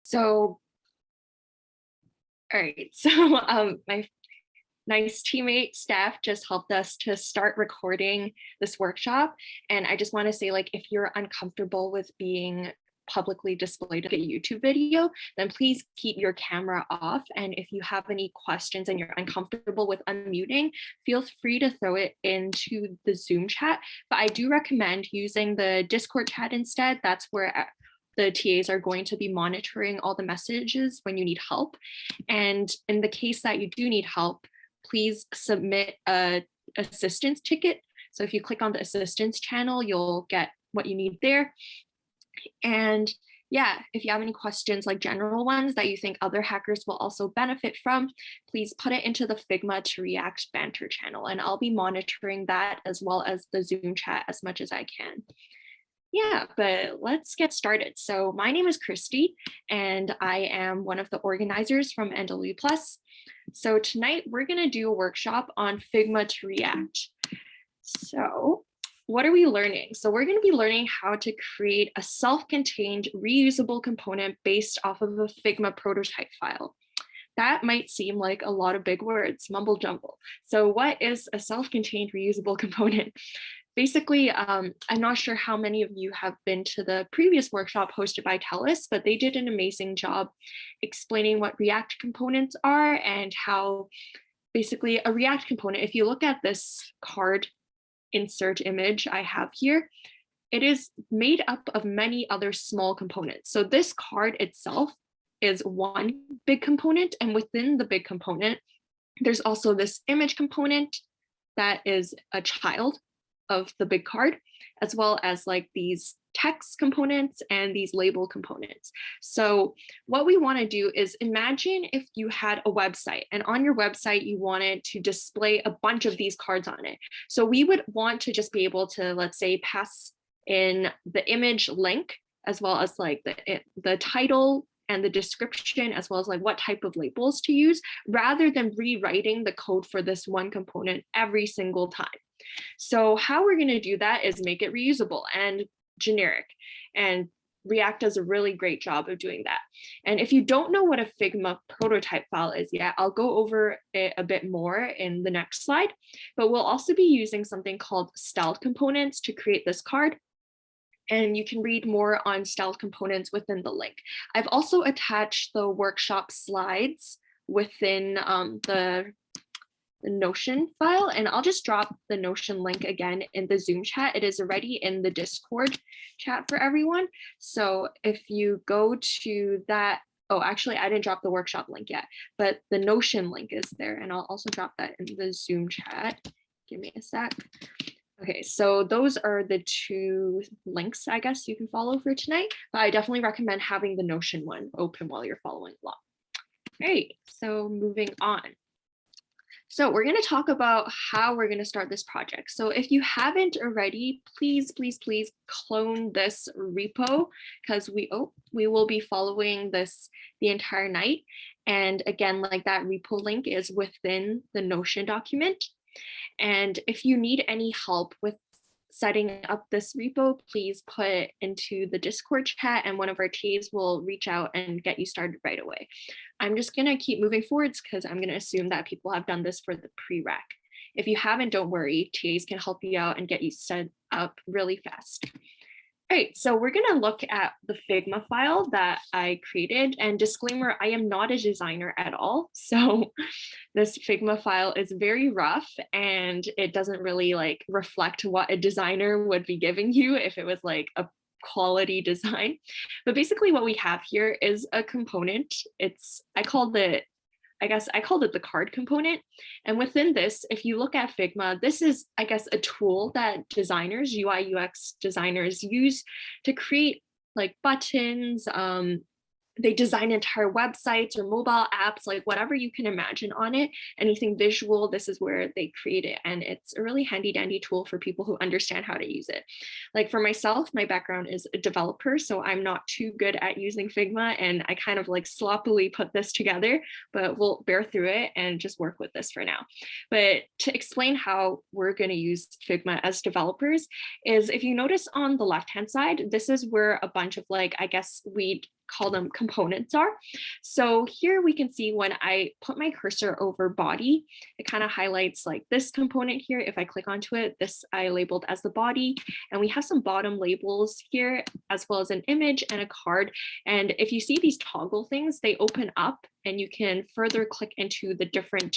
So, all right, so my nice teammate staff just helped us to start recording this workshop. And I just want to say, like, if you're uncomfortable with being publicly displayed like a YouTube video, then please keep your camera off. And if you have any questions and you're uncomfortable with unmuting, feel free to throw it into the Zoom chat. But I do recommend using the Discord chat instead. That's where the TAs are going to be monitoring all the messages when you need help. And in the case that you do need help, please submit a assistance ticket. So if you click on the assistance channel, you'll get what you need there. And yeah, if you have any questions, like general ones that you think other hackers will also benefit from, please put it into the Figma to React banter channel, and I'll be monitoring that as well as the Zoom chat as much as I can. Yeah, but let's get started. So my name is Christy, and I am one of the organizers from NW+. So tonight we're going to do a workshop on Figma to React. So what are we learning? So we're going to be learning how to create a self-contained reusable component based off of a Figma prototype file. That might seem like a lot of big words, mumble jumble. So what is a self-contained reusable component? Basically, I'm not sure how many of you have been to the previous workshop hosted by TELUS, but they did an amazing job explaining what React components are and how basically a React component, if you look at this card insert image I have here, it is made up of many other small components. So this card itself is one big component, and within the big component, there's also this image component that is a child of the big card, as well as like these text components and these label components. So what we want to do is imagine if you had a website, and on your website you wanted to display a bunch of these cards on it. So we would want to just be able to, let's say, pass in the image link, as well as like the title and the description, as well as like what type of labels to use, rather than rewriting the code for this one component every single time. So how we're going to do that is make it reusable and generic, and React does a really great job of doing that. And if you don't know what a Figma prototype file is yet, I'll go over it a bit more in the next slide, but we'll also be using something called styled components to create this card. And you can read more on styled components within the link. I've also attached the workshop slides within the Notion file, and I'll just drop the Notion link again in the Zoom chat. It is already in the Discord chat for everyone. So if you go to that, oh, actually, I didn't drop the workshop link yet, but the Notion link is there, and I'll also drop that in the Zoom chat. Give me a sec. Okay, so those are the two links, I guess, you can follow for tonight, but I definitely recommend having the Notion one open while you're following along. All right, so moving on. So we're going to talk about how we're going to start this project. So if you haven't already, please clone this repo, because we will be following this the entire night. And again, like that repo link is within the Notion document. And if you need any help with setting up this repo, please put it into the Discord chat, and one of our TAs will reach out and get you started right away. I'm just going to keep moving forwards because I'm going to assume that people have done this for the prereq. If you haven't, don't worry, TAs can help you out and get you set up really fast. All right, so we're going to look at the Figma file that I created, and disclaimer, I am not a designer at all. So this Figma file is very rough, and it doesn't really like reflect what a designer would be giving you if it was like a quality design. But basically what we have here is a component. I called it the card component. And within this, if you look at Figma, this is, I guess, a tool that designers, UI, UX designers use to create like buttons. They design entire websites or mobile apps, like whatever you can imagine on it, anything visual, this is where they create it. And it's a really handy dandy tool for people who understand how to use it. Like for myself, my background is a developer, so I'm not too good at using Figma, and I kind of like sloppily put this together, but we'll bear through it and just work with this for now. But to explain how we're going to use Figma as developers is, if you notice on the left-hand side, this is where a bunch of like, I guess we'd call them components are. So here we can see when I put my cursor over body, it kind of highlights like this component here. If I click onto it, this I labeled as the body, and we have some bottom labels here, as well as an image and a card. And if you see these toggle things, they open up and you can further click into the different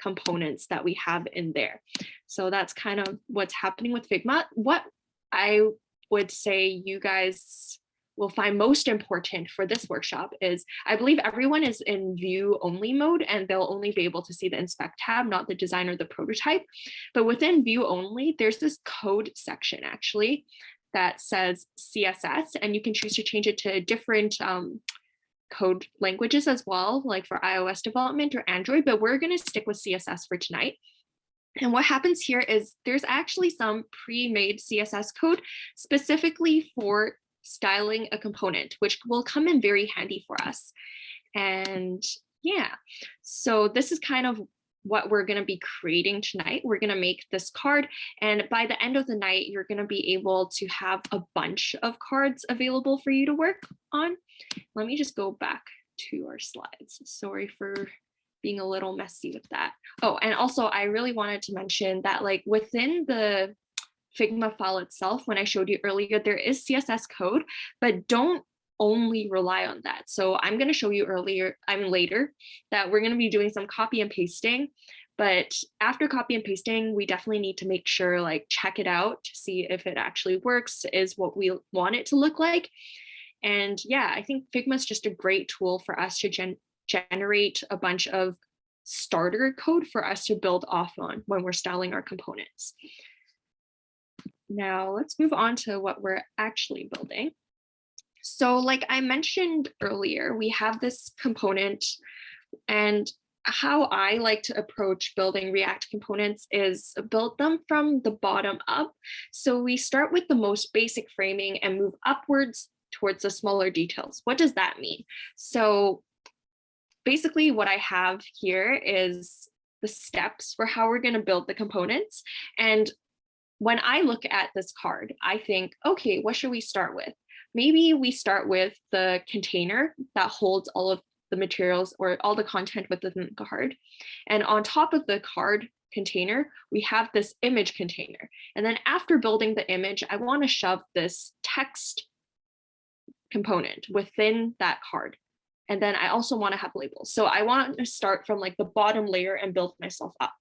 components that we have in there. So that's kind of what's happening with Figma. What I would say you guys will find most important for this workshop is I believe everyone is in view only mode and they'll only be able to see the inspect tab, not the design or the prototype. But within view only, there's this code section actually that says CSS, and you can choose to change it to different code languages as well, like for iOS development or Android, but we're going to stick with CSS for tonight. And what happens here is there's actually some pre-made CSS code specifically for styling a component, which will come in very handy for us. And yeah, so this is kind of what we're going to be creating tonight. We're going to make this card, and by the end of the night, you're going to be able to have a bunch of cards available for you to work on. Let me just go back to our slides. Sorry for being a little messy with that. Oh, and also I really wanted to mention that like within the Figma file itself, when I showed you earlier, there is CSS code, but don't only rely on that. So I'm going to show you later that we're going to be doing some copy and pasting. But after copy and pasting, we definitely need to make sure, like, check it out to see if it actually works, is what we want it to look like. And yeah, I think Figma is just a great tool for us to generate a bunch of starter code for us to build off on when we're styling our components. Now let's move on to what we're actually building. So like I mentioned earlier, we have this component, and how I like to approach building React components is build them from the bottom up. So we start with the most basic framing and move upwards towards the smaller details. What does that mean? So basically what I have here is the steps for how we're going to build the components. And when I look at this card, I think, okay, what should we start with? Maybe we start with the container that holds all of the materials or all the content within the card. And on top of the card container, we have this image container. And then after building the image, I want to shove this text component within that card. And then I also want to have labels. So I want to start from like the bottom layer and build myself up.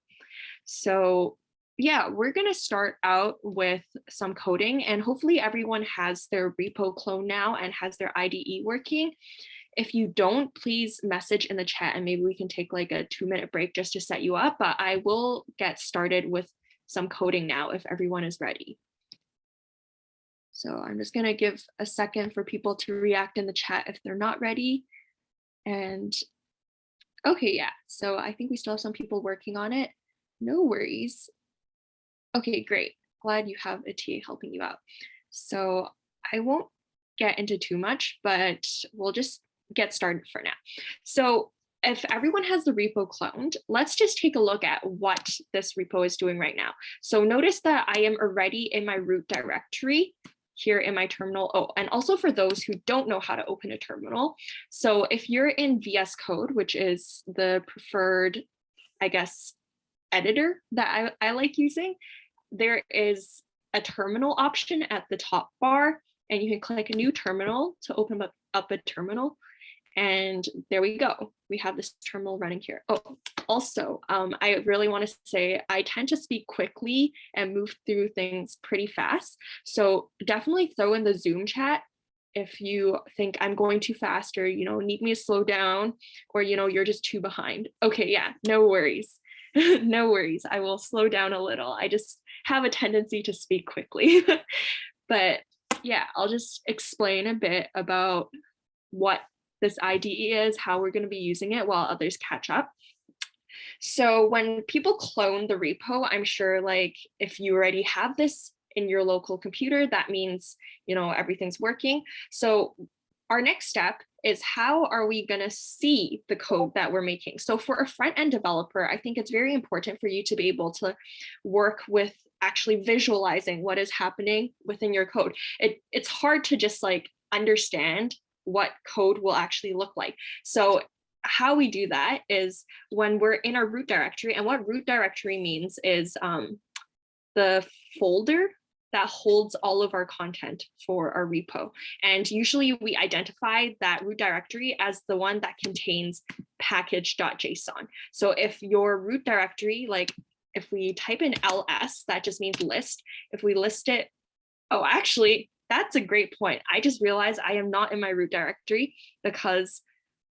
So yeah, we're going to start out with some coding, and hopefully everyone has their repo clone now and has their IDE working. If you don't, please message in the chat and maybe we can take like a 2-minute break just to set you up, but I will get started with some coding now if everyone is ready. So I'm just going to give a second for people to react in the chat if they're not ready. And okay, yeah, so I think we still have some people working on it. No worries. Okay, great. Glad you have a TA helping you out. So I won't get into too much, but we'll just get started for now. So if everyone has the repo cloned, let's just take a look at what this repo is doing right now. So notice that I am already in my root directory here in my terminal. Oh, and also for those who don't know how to open a terminal. So if you're in VS Code, which is the preferred, I guess, editor that I like using, there is a terminal option at the top bar, and you can click a new terminal to open up a terminal. And there we go. We have this terminal running here. Oh, also, I really want to say I tend to speak quickly and move through things pretty fast. So definitely throw in the Zoom chat if you think I'm going too fast or, you know, need me to slow down, or, you know, you're just too behind. Okay, yeah, no worries. No worries. I will slow down a little. I just have a tendency to speak quickly. But yeah, I'll just explain a bit about what this IDE is, how we're going to be using it while others catch up. So when people clone the repo, I'm sure like if you already have this in your local computer, that means, you know, everything's working. So our next step is how are we going to see the code that we're making? So for a front-end developer, I think it's very important for you to be able to work with actually visualizing what is happening within your code. It's hard to just like understand what code will actually look like. So how we do that is when we're in our root directory, and what root directory means is the folder that holds all of our content for our repo. And usually we identify that root directory as the one that contains package.json. So if your root directory, like if we type in ls, that just means list. If we list it, oh, actually, that's a great point. I just realized I am not in my root directory because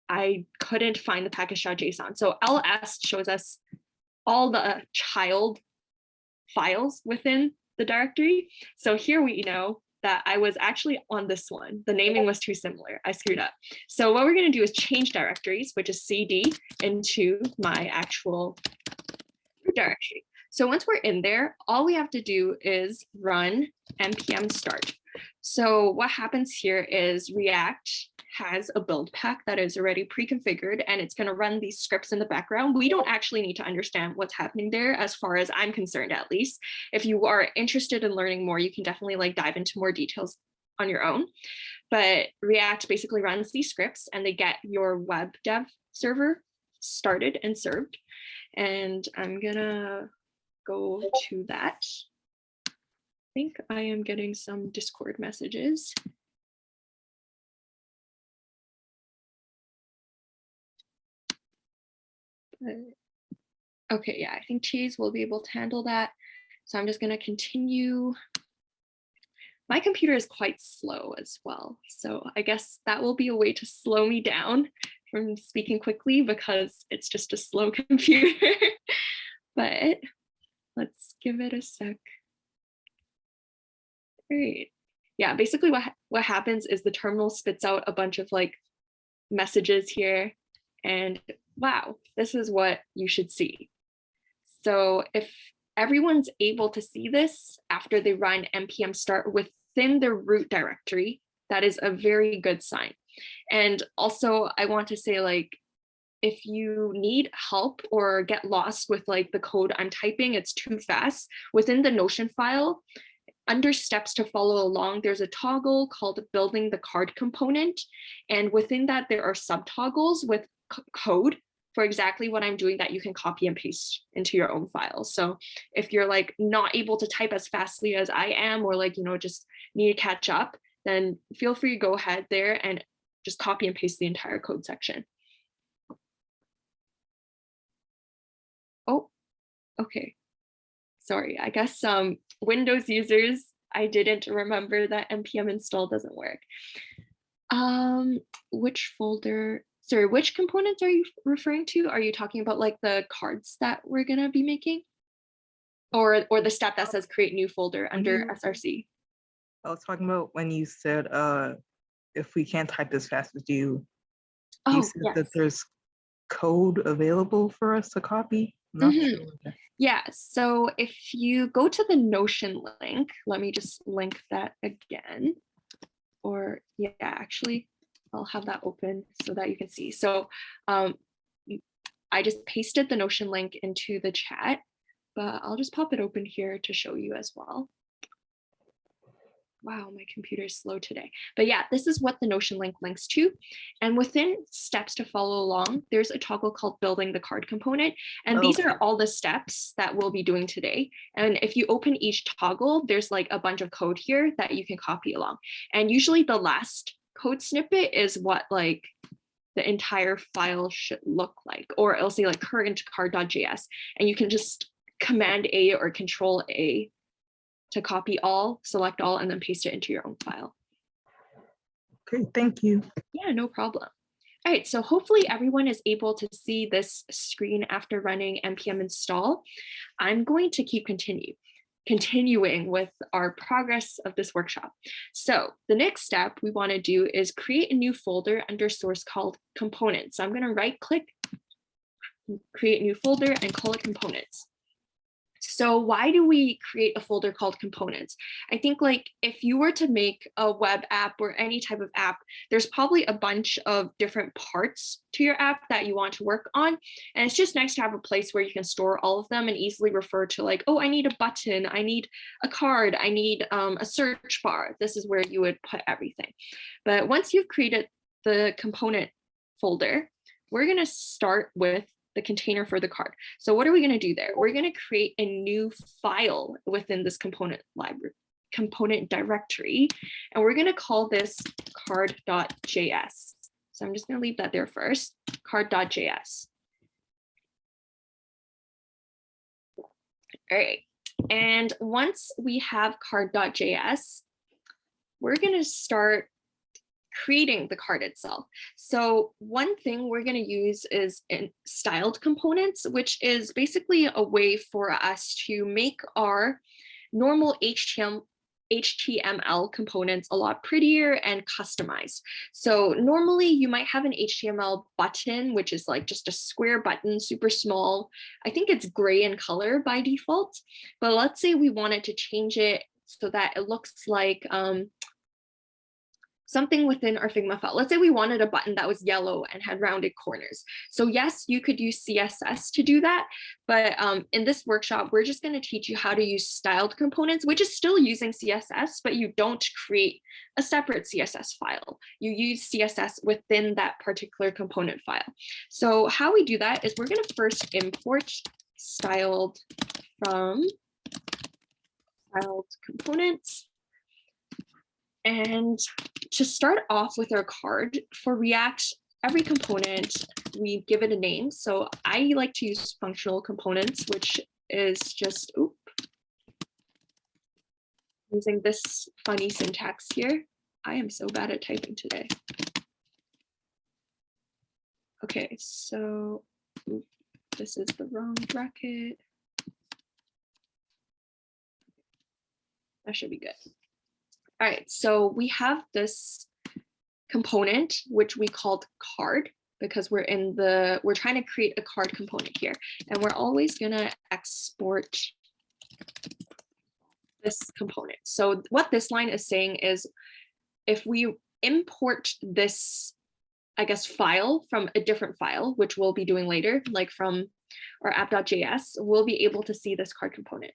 I couldn't find the package.json. So ls shows us all the child files within the directory. So here we know that I was actually on this one. The naming was too similar. I screwed up. So what we're going to do is change directories, which is cd, into my actual root directory. So once we're in there, all we have to do is run npm start. So what happens here is React has a build pack that is already pre-configured, and it's going to run these scripts in the background. We don't actually need to understand what's happening there, as far as I'm concerned, at least. If you are interested in learning more, you can definitely like dive into more details on your own. But React basically runs these scripts, and they get your web dev server started and served. And I'm gonna go to that. I think I am getting some Discord messages. Okay, yeah, I think Cheese will be able to handle that. So I'm just going to continue. My computer is quite slow as well. So I guess that will be a way to slow me down from speaking quickly, because it's just a slow computer. But let's give it a sec. Great. Yeah, basically what happens is the terminal spits out a bunch of like messages here, and wow, this is what you should see. So if everyone's able to see this after they run npm start within their root directory, that is a very good sign. And also I want to say, like, if you need help or get lost with like the code I'm typing, it's too fast, within the Notion file, under steps to follow along, there's a toggle called building the card component. And within that, there are subtoggles with code for exactly what I'm doing that you can copy and paste into your own files. So if you're like not able to type as fastly as I am, or like, you know, just need to catch up, then feel free to go ahead there and just copy and paste the entire code section. Oh, okay. Sorry, I guess Windows users, I didn't remember that npm install doesn't work. Which folder, sorry, which components are you referring to? Are you talking about like the cards that we're gonna be making? Or the step that says create new folder under SRC? I was talking about when you said if we can't type as fast as you, you said yes, that there's code available for us to copy. I'm not sure. Yeah, so if you go to the Notion link, let me just link that again. Or yeah, actually, I'll have that open so that you can see. So I just pasted the Notion link into the chat, but I'll just pop it open here to show you as well. Wow, my computer is slow today. But yeah, this is what the Notion link links to. And within steps to follow along, there's a toggle called building the card component. And these are all the steps that we'll be doing today. And if you open each toggle, there's like a bunch of code here that you can copy along. And usually the last code snippet is what like the entire file should look like, or it'll say like current card.js. And you can just Command A or Control A to copy all, select all, and then paste it into your own file. Okay, thank you. Yeah, no problem. All right, so hopefully everyone is able to see this screen after running npm install. I'm going to keep continuing with our progress of this workshop. So the next step we want to do is create a new folder under source called components. So I'm going to right click, create new folder, and call it components. So why do we create a folder called components? I think like if you were to make a web app or any type of app, there's probably a bunch of different parts to your app that you want to work on. And it's just nice to have a place where you can store all of them and easily refer to like, oh, I need a button, I need a card, I need a search bar. This is where you would put everything. But once you've created the component folder, we're going to start with the container for the card. So what are we going to do there? We're going to create a new file within this component library, component directory, and we're going to call this card.js. So I'm just going to leave that there first, card.js. All right. And once we have card.js, we're going to start creating the card itself. So one thing we're going to use is in styled components, which is basically a way for us to make our normal HTML components a lot prettier and customized. So normally you might have an HTML button, which is like just a square button, super small. I think it's gray in color by default, but let's say we wanted to change it so that it looks like something within our Figma file. Let's say we wanted a button that was yellow and had rounded corners. So yes, you could use CSS to do that. But in this workshop, we're just going to teach you how to use styled components, which is still using CSS, but you don't create a separate CSS file. You use CSS within that particular component file. So how we do that is we're going to first import styled from styled components. And to start off with our card, for React, every component, we give it a name. So I like to use functional components, which is just using this funny syntax here. I am so bad at typing today. Okay, so this is the wrong bracket. That should be good. All right, so we have this component, which we called card, because we're trying to create a card component here. And we're always gonna export this component. So what this line is saying is if we import this, I guess, file from a different file, which we'll be doing later, like from our app.js, we'll be able to see this card component.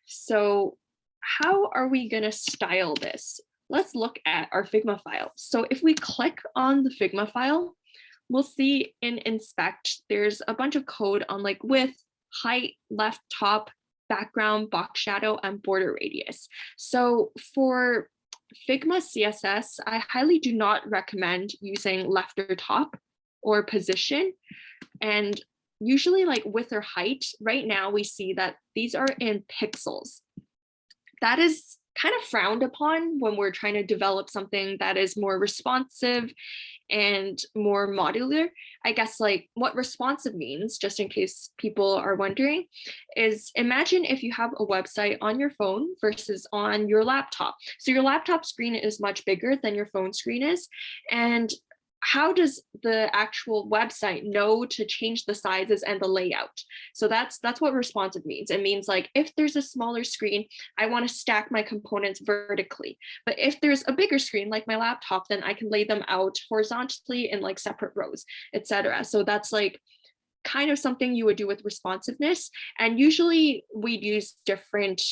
So how are we going to style this? Let's look at our Figma file. So if we click on the Figma file, we'll see in inspect, there's a bunch of code on like width, height, left, top, background, box shadow, and border radius. So for Figma CSS, I highly do not recommend using left or top or position. And usually like width or height, right now we see that these are in pixels. That is kind of frowned upon when we're trying to develop something that is more responsive and more modular. I guess like what responsive means, just in case people are wondering, is imagine if you have a website on your phone versus on your laptop. So your laptop screen is much bigger than your phone screen is. And how does the actual website know to change the sizes and the layout? So that's what responsive means. It means like if there's a smaller screen, I want to stack my components vertically. But if there's a bigger screen like my laptop, then I can lay them out horizontally in like separate rows, etc. So that's like kind of something you would do with responsiveness. And usually we'd use different,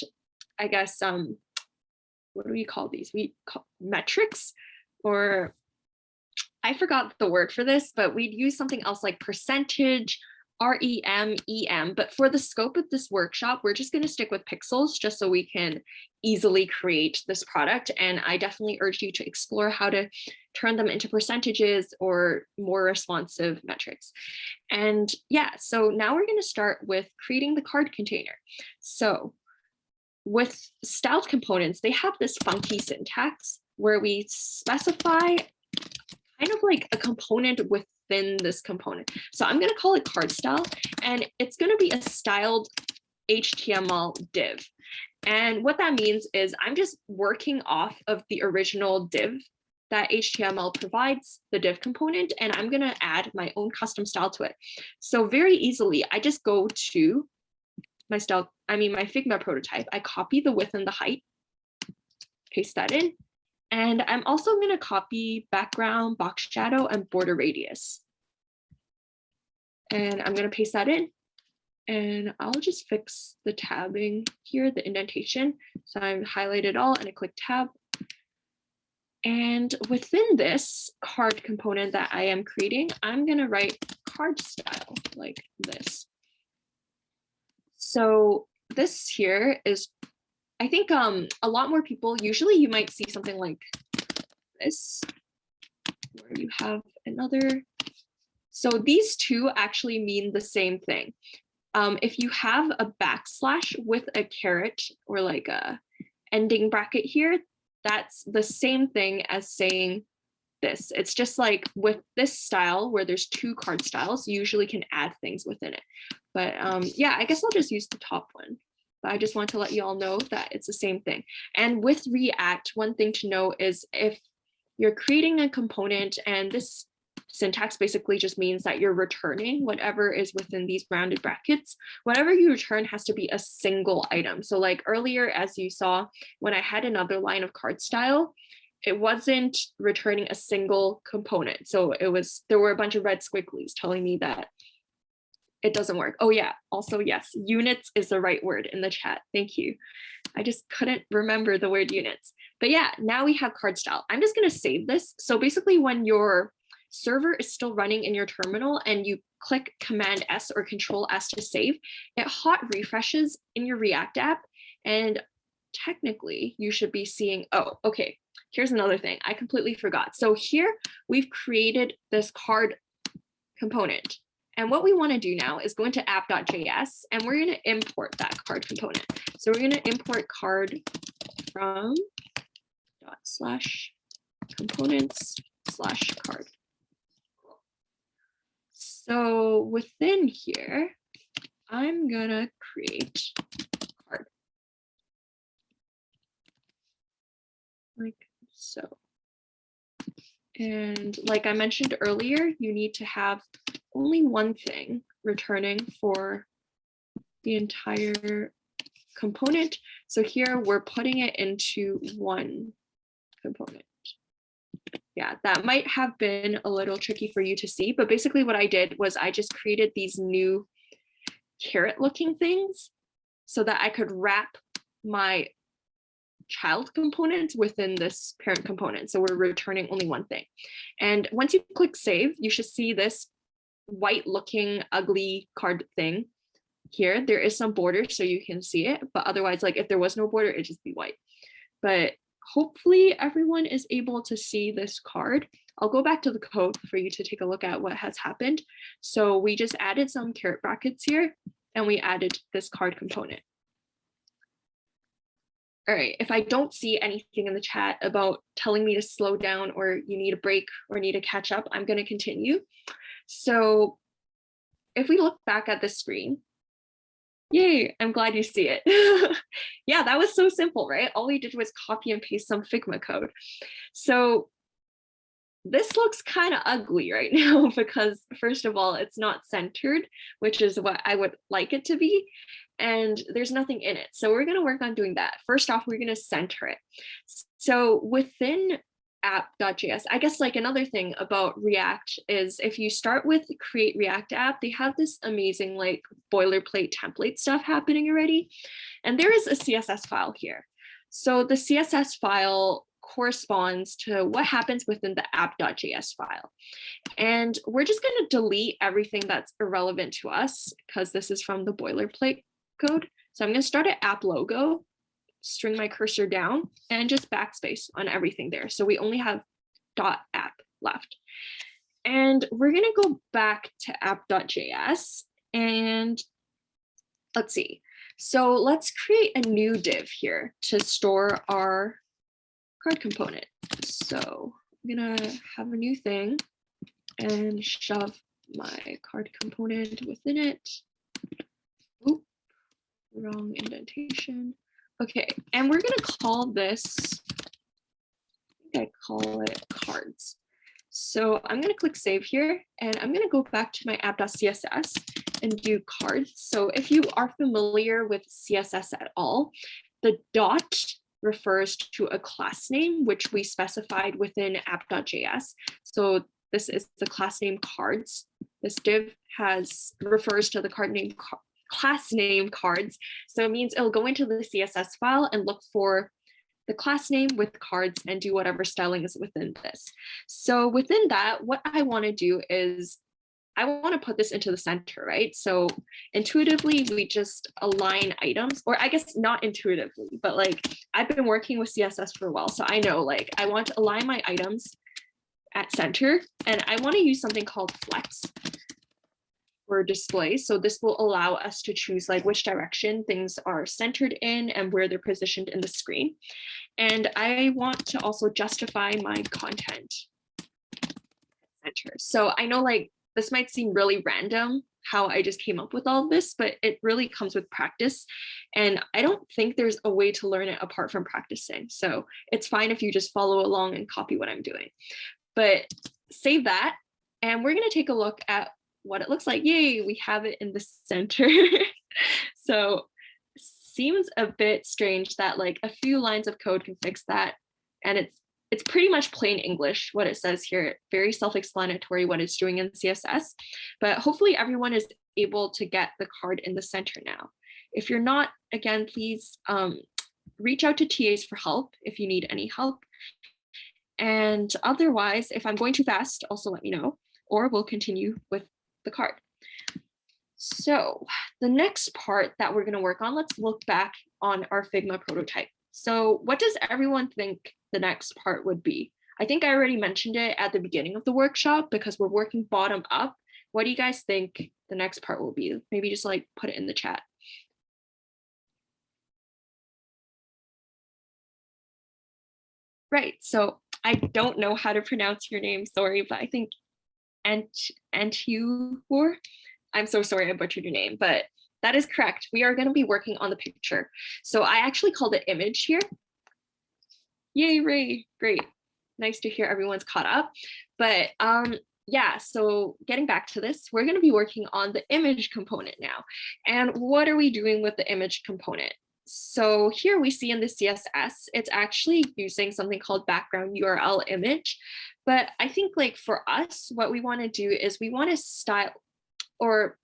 I guess, what do we call these? We call metrics, or I forgot the word for this, but we'd use something else like percentage, REM, EM. But for the scope of this workshop, we're just going to stick with pixels just so we can easily create this product. And I definitely urge you to explore how to turn them into percentages or more responsive metrics. And yeah, so now we're going to start with creating the card container. So with styled components, they have this funky syntax where we specify kind of like a component within this component. So I'm going to call it card style, and it's going to be a styled HTML div. And what that means is I'm just working off of the original div that HTML provides, the div component, and I'm going to add my own custom style to it. So very easily, I just go to my Figma prototype, I copy the width and the height, paste that in. And I'm also going to copy background, box shadow, and border radius. And I'm going to paste that in. And I'll just fix the tabbing here, the indentation. So I've highlighted all and I click tab. And within this card component that I am creating, I'm going to write card style like this. So this here is, I think a lot more people, usually you might see something like this, where you have another. So these two actually mean the same thing. If you have a backslash with a caret or like a ending bracket here, that's the same thing as saying this. It's just like with this style where there's two card styles, you usually can add things within it. But yeah, I guess I'll just use the top one. But I just want to let you all know that it's the same thing. And with React, one thing to know is if you're creating a component, and this syntax basically just means that you're returning whatever is within these rounded brackets. Whatever you return has to be a single item. So like earlier, as you saw, when I had another line of card style, it wasn't returning a single component. So there were a bunch of red squigglies telling me that it doesn't work. Oh yeah, also yes, units is the right word in the chat. Thank you. I just couldn't remember the word units. But yeah, now we have card style. I'm just gonna save this. So basically when your server is still running in your terminal and you click Command S or Control S to save, it hot refreshes in your React app. And technically you should be seeing, oh, okay, here's another thing I completely forgot. So here we've created this card component. And what we want to do now is go into app.js and we're going to import that card component. So we're going to import card from /components/card. So within here, I'm going to create card like so. And like I mentioned earlier, you need to have only one thing returning for the entire component. So here we're putting it into one component. Yeah, that might have been a little tricky for you to see, but basically what I did was I just created these new carrot looking things so that I could wrap my child component within this parent component. So we're returning only one thing. And once you click save, you should see this white looking ugly card thing here. There is some border so you can see it, but otherwise, like if there was no border, it'd just be white. But hopefully everyone is able to see this card. I'll go back to the code for you to take a look at what has happened. So we just added some caret brackets here and we added this card component. All right, if I don't see anything in the chat about telling me to slow down or you need a break or need to catch up, I'm going to continue. So if we look back at the screen, yay, I'm glad you see it. Yeah, that was so simple, right? All we did was copy and paste some Figma code. So this looks kind of ugly right now because first of all, it's not centered, which is what I would like it to be. And there's nothing in it. So we're going to work on doing that. First off, we're going to center it. So within app.js, I guess like another thing about React is if you start with create React app, they have this amazing like boilerplate template stuff happening already. And there is a CSS file here. So the CSS file corresponds to what happens within the app.js file. And we're just going to delete everything that's irrelevant to us because this is from the boilerplate code. So I'm going to start at app logo, string my cursor down, and just backspace on everything there. So we only have .app left. And we're going to go back to app.js and let's see. So let's create a new div here to store our card component. So I'm going to have a new thing and shove my card component within it. Oop, wrong indentation. Okay, and we're going to call this, I think I call it cards. So I'm going to click save here and I'm going to go back to my app.css and do cards. So if you are familiar with CSS at all, the dot refers to a class name, which we specified within app.js. So this is the class name cards. This div refers to the class name cards. So it means it'll go into the CSS file and look for the class name with cards and do whatever styling is within this. So within that, what I want to do is I want to put this into the center, right? So intuitively, we just align items, or I guess not intuitively, but like I've been working with CSS for a while. So I know like I want to align my items at center, and I want to use something called flex for display. So this will allow us to choose like which direction things are centered in and where they're positioned in the screen. And I want to also justify my content center. So I know like this might seem really random how I just came up with all of this, but it really comes with practice. And I don't think there's a way to learn it apart from practicing. So it's fine if you just follow along and copy what I'm doing. But save that. And we're going to take a look at what it looks like. Yay, we have it in the center. So seems a bit strange that like a few lines of code can fix that. And it's pretty much plain English, what it says here, very self-explanatory what it's doing in CSS, but hopefully everyone is able to get the card in the center now. If you're not, again, please reach out to TAs for help if you need any help. And otherwise, if I'm going too fast, also let me know, or we'll continue with the card. So the next part that we're going to work on, let's look back on our Figma prototype. So what does everyone think the next part would be? I think I already mentioned it at the beginning of the workshop because we're working bottom up. What do you guys think the next part will be? Maybe just like put it in the chat. Right, so I don't know how to pronounce your name, sorry, but I think Antiur. I'm so sorry I butchered your name, but that is correct. We are going to be working on the picture. So I actually called it image here. Yay, Ray, great. Nice to hear everyone's caught up. But yeah, so getting back to this, we're going to be working on the image component now. And what are we doing with the image component? So here we see in the CSS, it's actually using something called background URL image. But I think like for us, what we want to do is we want to style, or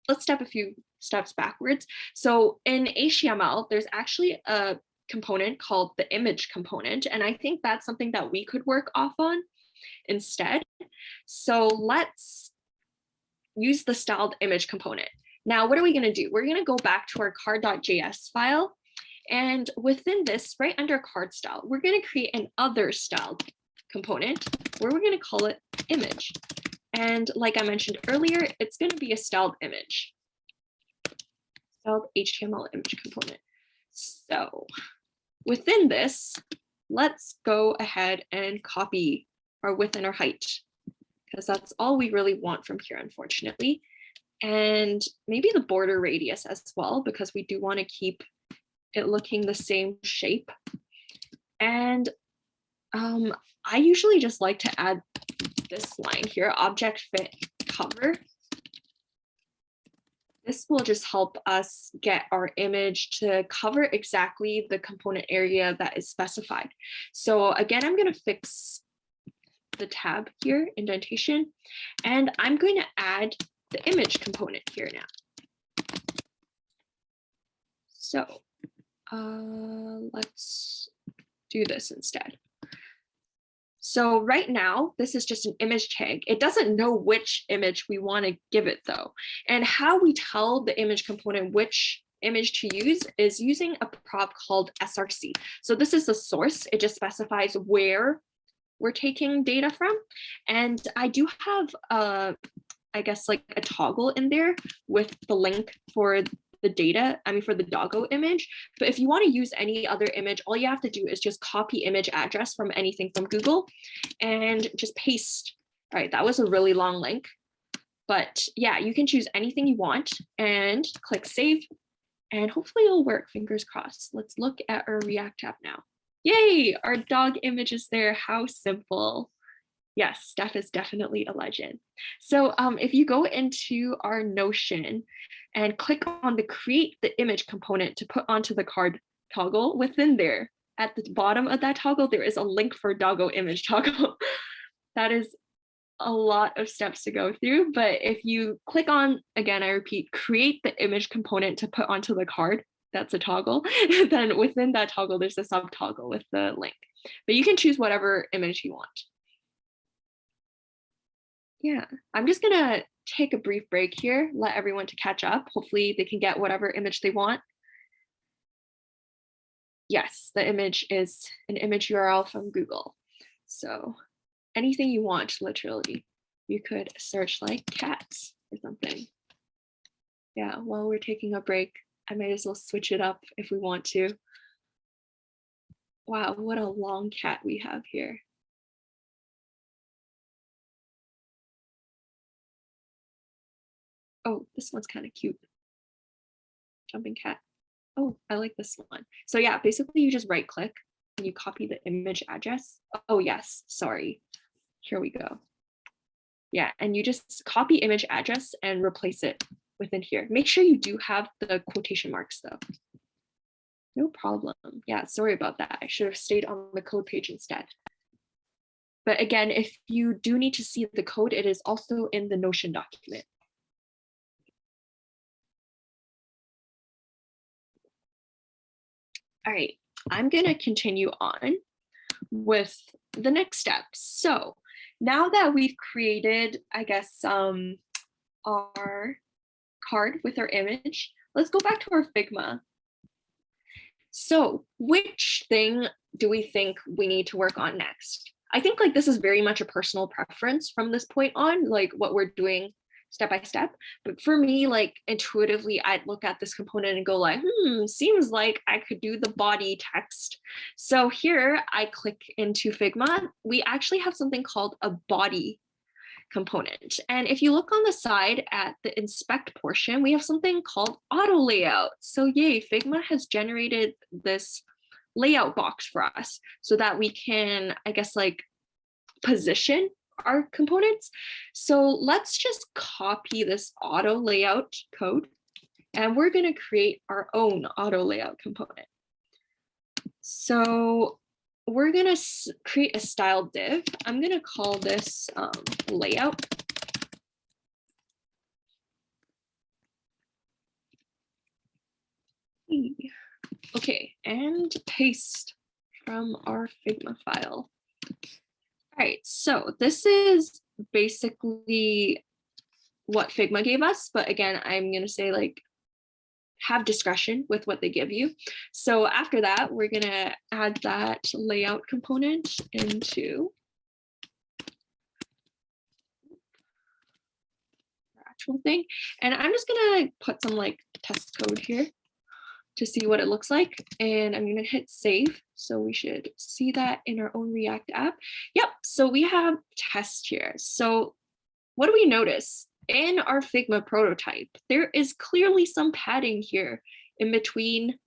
let's step a few steps backwards. So in HTML, there's actually a component called the image component. And I think that's something that we could work off on instead. So let's use the styled image component. Now, what are we going to do? We're going to go back to our card.js file. And within this, right under card style, we're going to create an other styled component where we're going to call it image. And like I mentioned earlier, it's going to be a styled image, styled HTML image component. So within this, let's go ahead and copy our width and our height, because that's all we really want from here, unfortunately. And maybe the border radius as well, because we do want to keep it looking the same shape. And I usually just like to add this line here, object fit cover. This will just help us get our image to cover exactly the component area that is specified. So again, I'm going to fix the tab here, indentation, and I'm going to add the image component here now. So let's do this instead. So right now, this is just an image tag. It doesn't know which image we want to give it though. And how we tell the image component which image to use is using a prop called src. So this is the source. It just specifies where we're taking data from. And I do have I guess like a toggle in there with the link for the data, for the doggo image. But if you want to use any other image, all you have to do is just copy image address from anything from Google and just paste. All right, that was a really long link. But yeah, you can choose anything you want and click save. And hopefully it'll work, fingers crossed. Let's look at our React app now. Yay, our dog image is there. How simple. Yes, Steph is definitely a legend. So if you go into our Notion and click on the create the image component to put onto the card toggle, within there, at the bottom of that toggle, there is a link for doggo image toggle. That is a lot of steps to go through, but if you click on, again, I repeat, create the image component to put onto the card, that's a toggle, then within that toggle, there's a sub toggle with the link. But you can choose whatever image you want. Yeah, I'm just gonna take a brief break here, let everyone to catch up. Hopefully they can get whatever image they want. Yes, the image is an image URL from Google. So anything you want, literally. You could search like cats or something. Yeah, while we're taking a break, I might as well switch it up if we want to. Wow, what a long cat we have here. Oh, this one's kind of cute. Jumping cat. Oh, I like this one. So yeah, basically you just right click and you copy the image address. Oh yes, sorry. Here we go. Yeah, and you just copy image address and replace it within here. Make sure you do have the quotation marks though. No problem. Yeah, sorry about that. I should have stayed on the code page instead. But again, if you do need to see the code, it is also in the Notion document. All right, I'm gonna continue on with the next steps. So now that we've created, I guess, our card with our image, let's go back to our Figma. So which thing do we think we need to work on next? I think like this is very much a personal preference from this point on, like what we're doing step by step. But for me, like intuitively, I'd look at this component and go like, seems like I could do the body text. So here I click into Figma. We actually have something called a body component. And if you look on the side at the inspect portion, we have something called auto layout. So yay, Figma has generated this layout box for us so that we can, I guess, like position our components. So let's just copy this auto layout code and we're going to create our own auto layout component. So we're going to create a style div. I'm going to call this layout. Okay, and paste from our Figma file. All right, so this is basically what Figma gave us, but again, I'm going to say like have discretion with what they give you. So after that, we're going to add that layout component into our actual thing. And I'm just going to put some like test code here to see what it looks like. And I'm going to hit save. So we should see that in our own React app. Yep. So we have test here. So what do we notice? In our Figma prototype, there is clearly some padding here in between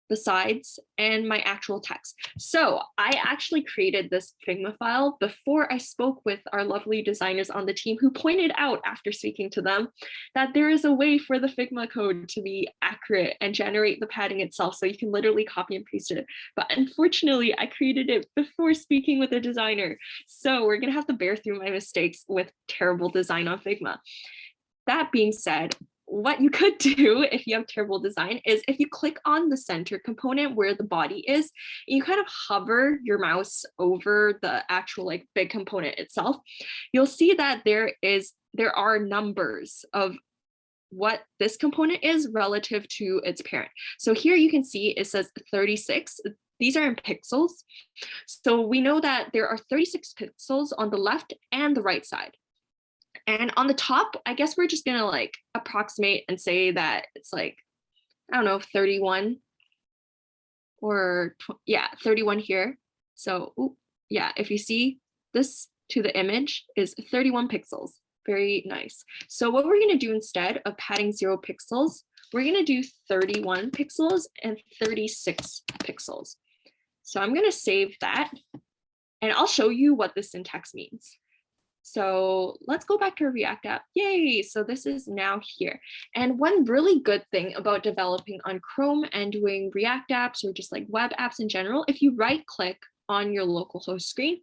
the sides and my actual text. So I actually created this Figma file before I spoke with our lovely designers on the team who pointed out after speaking to them that there is a way for the Figma code to be accurate and generate the padding itself. So you can literally copy and paste it. But unfortunately, I created it before speaking with a designer. So we're gonna have to bear through my mistakes with terrible design on Figma. That being said, what you could do if you have terrible design is if you click on the center component where the body is, you kind of hover your mouse over the actual like big component itself, you'll see that there are numbers of what this component is relative to its parent. So here you can see it says 36. These are in pixels. So we know that there are 36 pixels on the left and the right side. And on the top, I guess we're just gonna like approximate and say that it's like, I don't know, 31 or yeah, 31 here. So yeah, if you see this to the image is 31 pixels. Very nice. So what we're gonna do instead of padding 0 pixels, we're gonna do 31 pixels and 36 pixels. So I'm gonna save that and I'll show you what the syntax means. So let's go back to our React app. Yay, so this is now here. And one really good thing about developing on Chrome and doing React apps or just like web apps in general, if you right click on your localhost screen,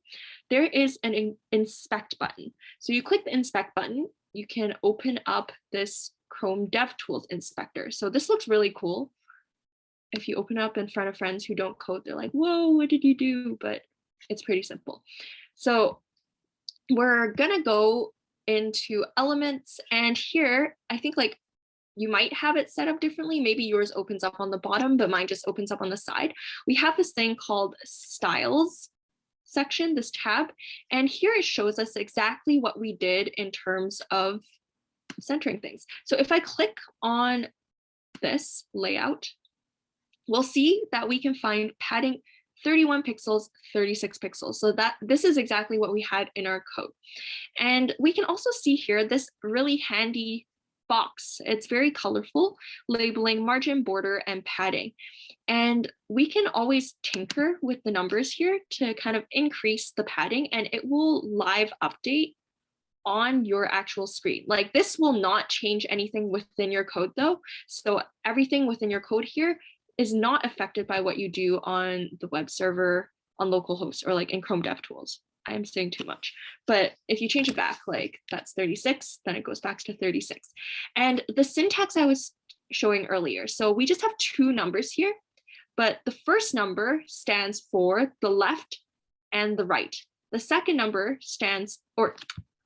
there is an inspect button. So you click the inspect button, you can open up this Chrome DevTools inspector. So this looks really cool. If you open up in front of friends who don't code, they're like, whoa, what did you do? But it's pretty simple. So we're gonna go into elements, and here I think like you might have it set up differently. Maybe yours opens up on the bottom, but mine just opens up on the side. We have this thing called styles section, this tab, and here it shows us exactly what we did in terms of centering things. So if I click on this layout, we'll see that we can find padding 31 pixels, 36 pixels. So that this is exactly what we had in our code. And we can also see here this really handy box. It's very colorful, labeling margin, border, and padding. And we can always tinker with the numbers here to kind of increase the padding, and it will live update on your actual screen. Like this will not change anything within your code though. So everything within your code here is not affected by what you do on the web server, on localhost, or like in Chrome DevTools. I am saying too much, but if you change it back, like that's 36, then it goes back to 36. And the syntax I was showing earlier, so we just have two numbers here, but the first number stands for the left and the right. The second number stands, or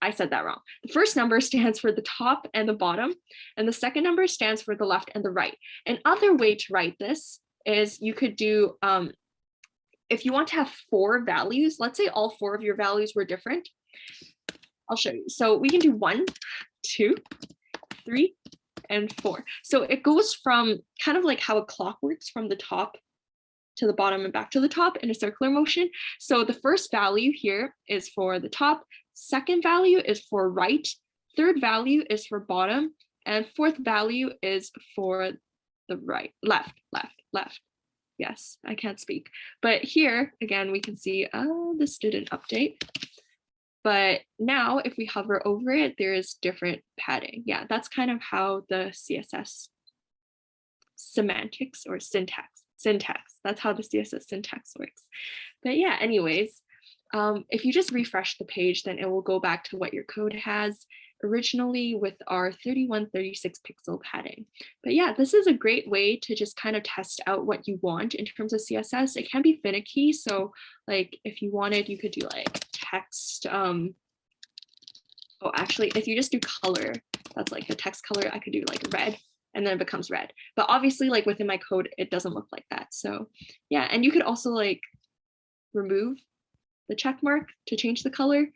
I said that wrong. The first number stands for the top and the bottom, and the second number stands for the left and the right. Another way to write this is you could do, if you want to have 4 values, let's say all 4 of your values were different. I'll show you. So we can do 1, 2, 3, and 4. So it goes from kind of like how a clock works from the top to the bottom and back to the top in a circular motion. So the first value here is for the top, second value is for right, third value is for bottom, and fourth value is for the right, left. Yes, I can't speak. But here, again, we can see, oh, this didn't update. But now if we hover over it, there is different padding. Yeah, that's kind of how the CSS semantics or syntax, that's how the CSS syntax works. But yeah, anyways, if you just refresh the page, then it will go back to what your code has originally with our 31, 36 pixel padding. But yeah, this is a great way to just kind of test out what you want in terms of CSS. It can be finicky. So like if you wanted, you could do like text. Oh, actually, if you just do color, that's like the text color, I could do like red, and then it becomes red. But obviously like within my code, it doesn't look like that. So yeah, and you could also like remove the check mark to change the color.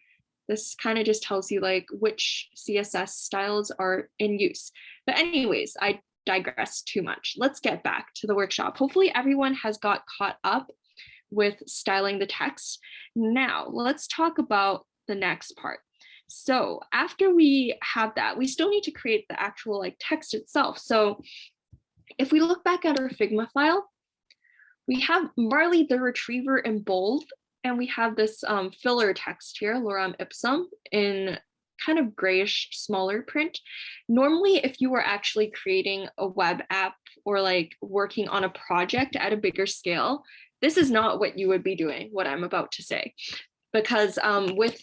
This kind of just tells you like which CSS styles are in use. But anyways, I digress too much. Let's get back to the workshop. Hopefully everyone has got caught up with styling the text. Now let's talk about the next part. So after we have that, we still need to create the actual like text itself. So if we look back at our Figma file, we have Marley the retriever in bold, and we have this filler text here, lorem ipsum, in kind of grayish, smaller print. Normally, if you were actually creating a web app or like working on a project at a bigger scale, this is not what you would be doing, what I'm about to say. Because with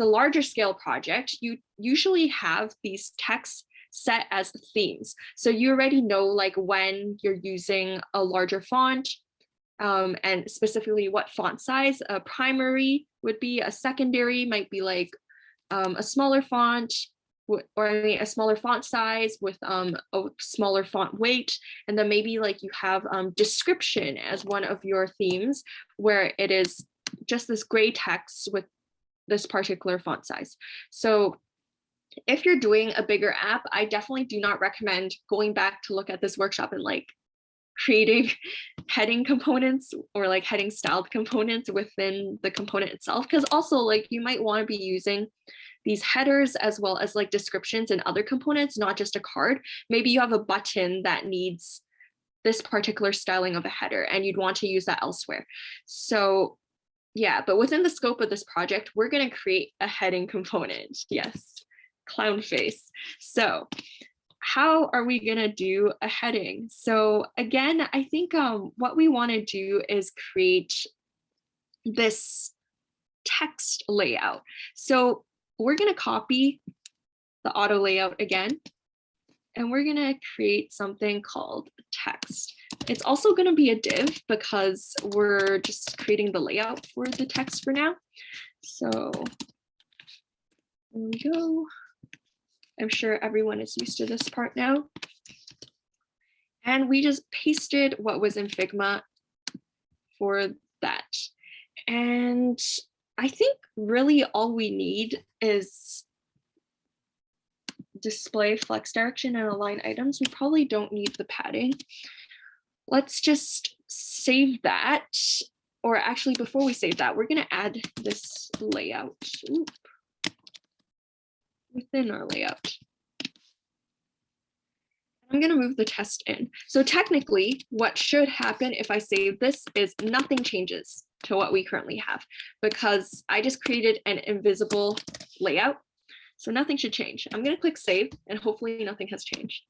a larger scale project, you usually have these texts set as themes. So you already know like when you're using a larger font, and specifically what font size. A primary would be, a secondary might be like a smaller font, or I mean a smaller font size with a smaller font weight. And then maybe like you have description as one of your themes, where it is just this gray text with this particular font size. So if you're doing a bigger app, I definitely do not recommend going back to look at this workshop and like creating heading components or like heading styled components within the component itself, because also like you might want to be using these headers as well as like descriptions and other components, not just a card. Maybe you have a button that needs this particular styling of a header and you'd want to use that elsewhere. So yeah, but within the scope of this project, we're going to create a heading component. Yes, clown face. So how are we going to do a heading? So again, I think what we want to do is create this text layout. So we're going to copy the auto layout again, and we're going to create something called text. It's also going to be a div because we're just creating the layout for the text for now. So there we go. I'm sure everyone is used to this part now. And we just pasted what was in Figma for that. And I think really all we need is display flex direction and align items. We probably don't need the padding. Let's just save that. Or actually, before we save that, we're going to add this layout within our layout. I'm going to move the test in. So technically, what should happen if I save this is nothing changes to what we currently have, because I just created an invisible layout. So nothing should change. I'm going to click save, and hopefully nothing has changed.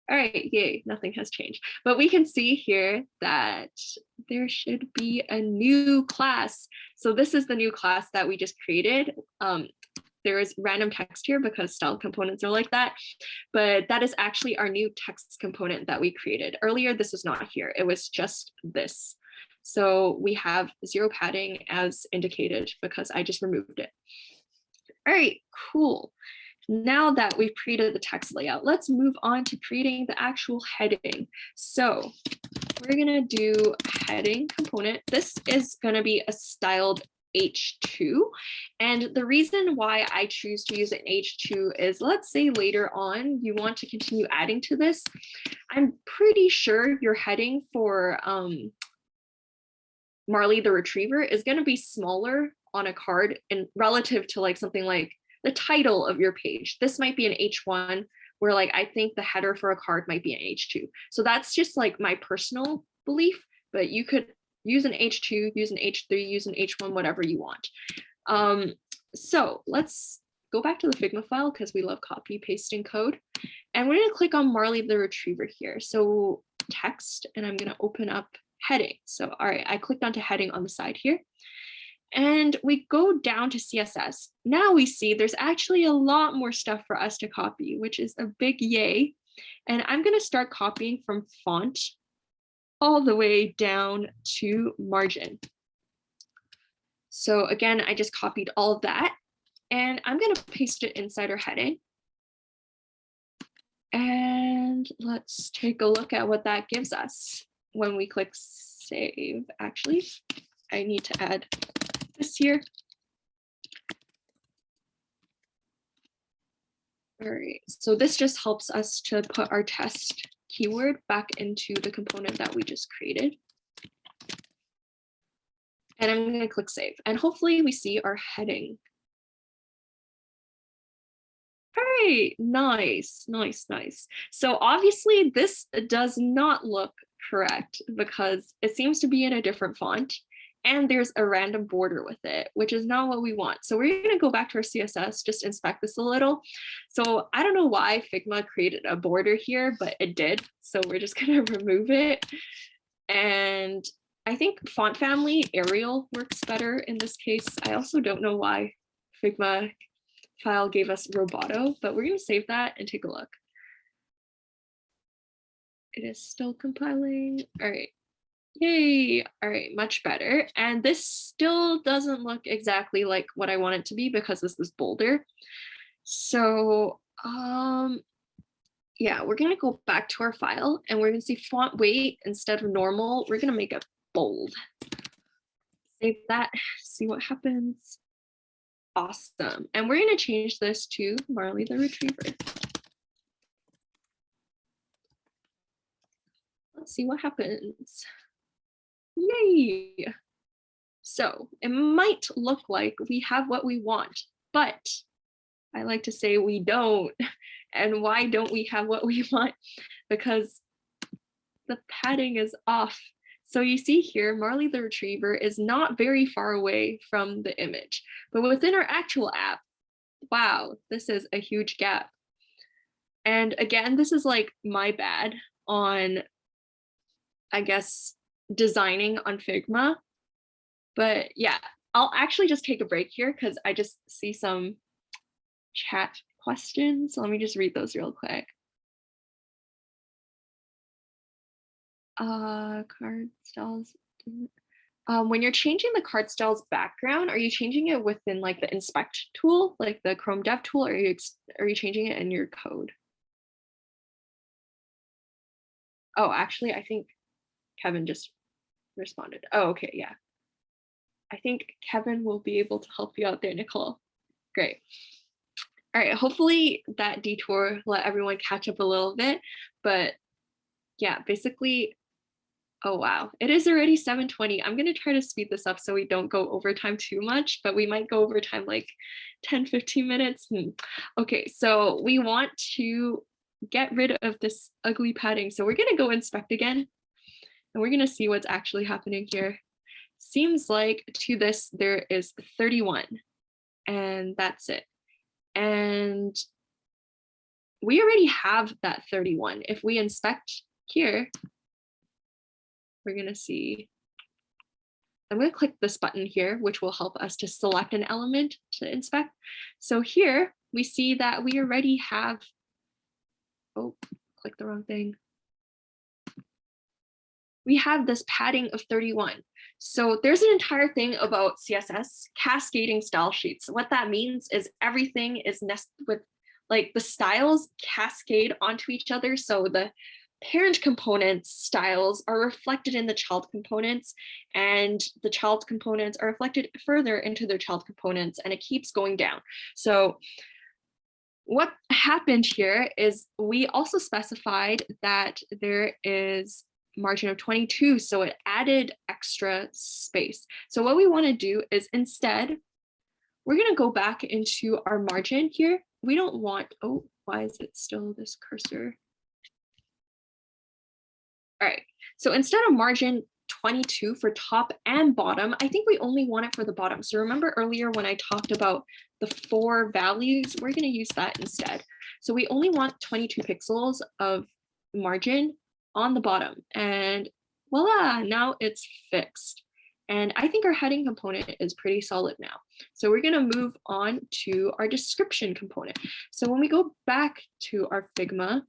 All right, yay, nothing has changed. But we can see here that there should be a new class. So this is the new class that we just created. There is random text here because style components are like that, but that is actually our new text component that we created. Earlier, this was not here. It was just this. So we have 0 padding as indicated because I just removed it. All right, cool. Now that we've created the text layout, let's move on to creating the actual heading. So we're gonna do heading component. This is gonna be a styled H2. And the reason why I choose to use an H2 is, let's say later on you want to continue adding to this. I'm pretty sure your heading for Marley the Retriever is going to be smaller on a card and relative to like something like the title of your page. This might be an H1, where like I think the header for a card might be an H2. So that's just like my personal belief, but you could use an H2, use an H3, use an H1, whatever you want. So let's go back to the Figma file because we love copy pasting code. And we're going to click on Marley the Retriever here. So text, and I'm going to open up heading. So all right, I clicked onto heading on the side here. And we go down to CSS. Now we see there's actually a lot more stuff for us to copy, which is a big yay. And I'm going to start copying from font all the way down to margin. So again, I just copied all of that, and I'm going to paste it inside our heading. And let's take a look at what that gives us when we click save. Actually, I need to add this here. All right, so this just helps us to put our test keyword back into the component that we just created. And I'm going to click save, and hopefully we see our heading. All right, nice, nice, nice. So obviously this does not look correct because it seems to be in a different font, and there's a random border with it, which is not what we want. So we're going to go back to our CSS, just inspect this a little. So I don't know why Figma created a border here, but it did. So we're just going to remove it. And I think font family Arial works better in this case. I also don't know why Figma file gave us Roboto, but we're going to save that and take a look. It is still compiling. All right. Yay. All right, much better. And this still doesn't look exactly like what I want it to be because this is bolder. So yeah, we're going to go back to our file, and we're going to see font weight instead of normal. We're going to make it bold. Save that, see what happens. Awesome. And we're going to change this to Marley the Retriever. Let's see what happens. Yay. So it might look like we have what we want, but I like to say we don't. And why don't we have what we want? Because the padding is off. So you see here, Marley the retriever is not very far away from the image, but within our actual app, wow, this is a huge gap. And again, this is like my bad on, I guess, designing on Figma. But yeah, I'll actually just take a break here because I just see some chat questions. So let me just read those real quick. Card styles. When you're changing the card styles background, are you changing it within like the inspect tool, like the Chrome Dev tool, or are you changing it in your code? Oh, actually, I think Kevin just responded. Oh, okay, yeah. I think Kevin will be able to help you out there, Nicole. Great. All right, hopefully that detour let everyone catch up a little bit, but yeah, basically, oh wow, it is already 7:20. I'm gonna try to speed this up so we don't go overtime too much, but we might go overtime like 10, 15 minutes. Okay, so we want to get rid of this ugly padding. So we're gonna go inspect again, and we're gonna see what's actually happening here. Seems like to this, there is 31, and that's it. And we already have that 31. If we inspect here, we're gonna see, I'm gonna click this button here, which will help us to select an element to inspect. So here we see that we already have, oh, click the wrong thing. We have this padding of 31. So there's an entire thing about CSS cascading style sheets. What that means is everything is nested with, like, the styles cascade onto each other. So the parent components styles are reflected in the child components, and the child components are reflected further into their child components, and it keeps going down. So what happened here is we also specified that there is margin of 22, so it added extra space. So what we want to do is instead, we're going to go back into our margin here. We don't want, oh, why is it still this cursor? All right, so instead of margin 22 for top and bottom, I think we only want it for the bottom. So remember earlier when I talked about the 4 values, we're going to use that instead. So we only want 22 pixels of margin on the bottom, and voila, now it's fixed. And I think our heading component is pretty solid now. So we're going to move on to our description component. So when we go back to our Figma,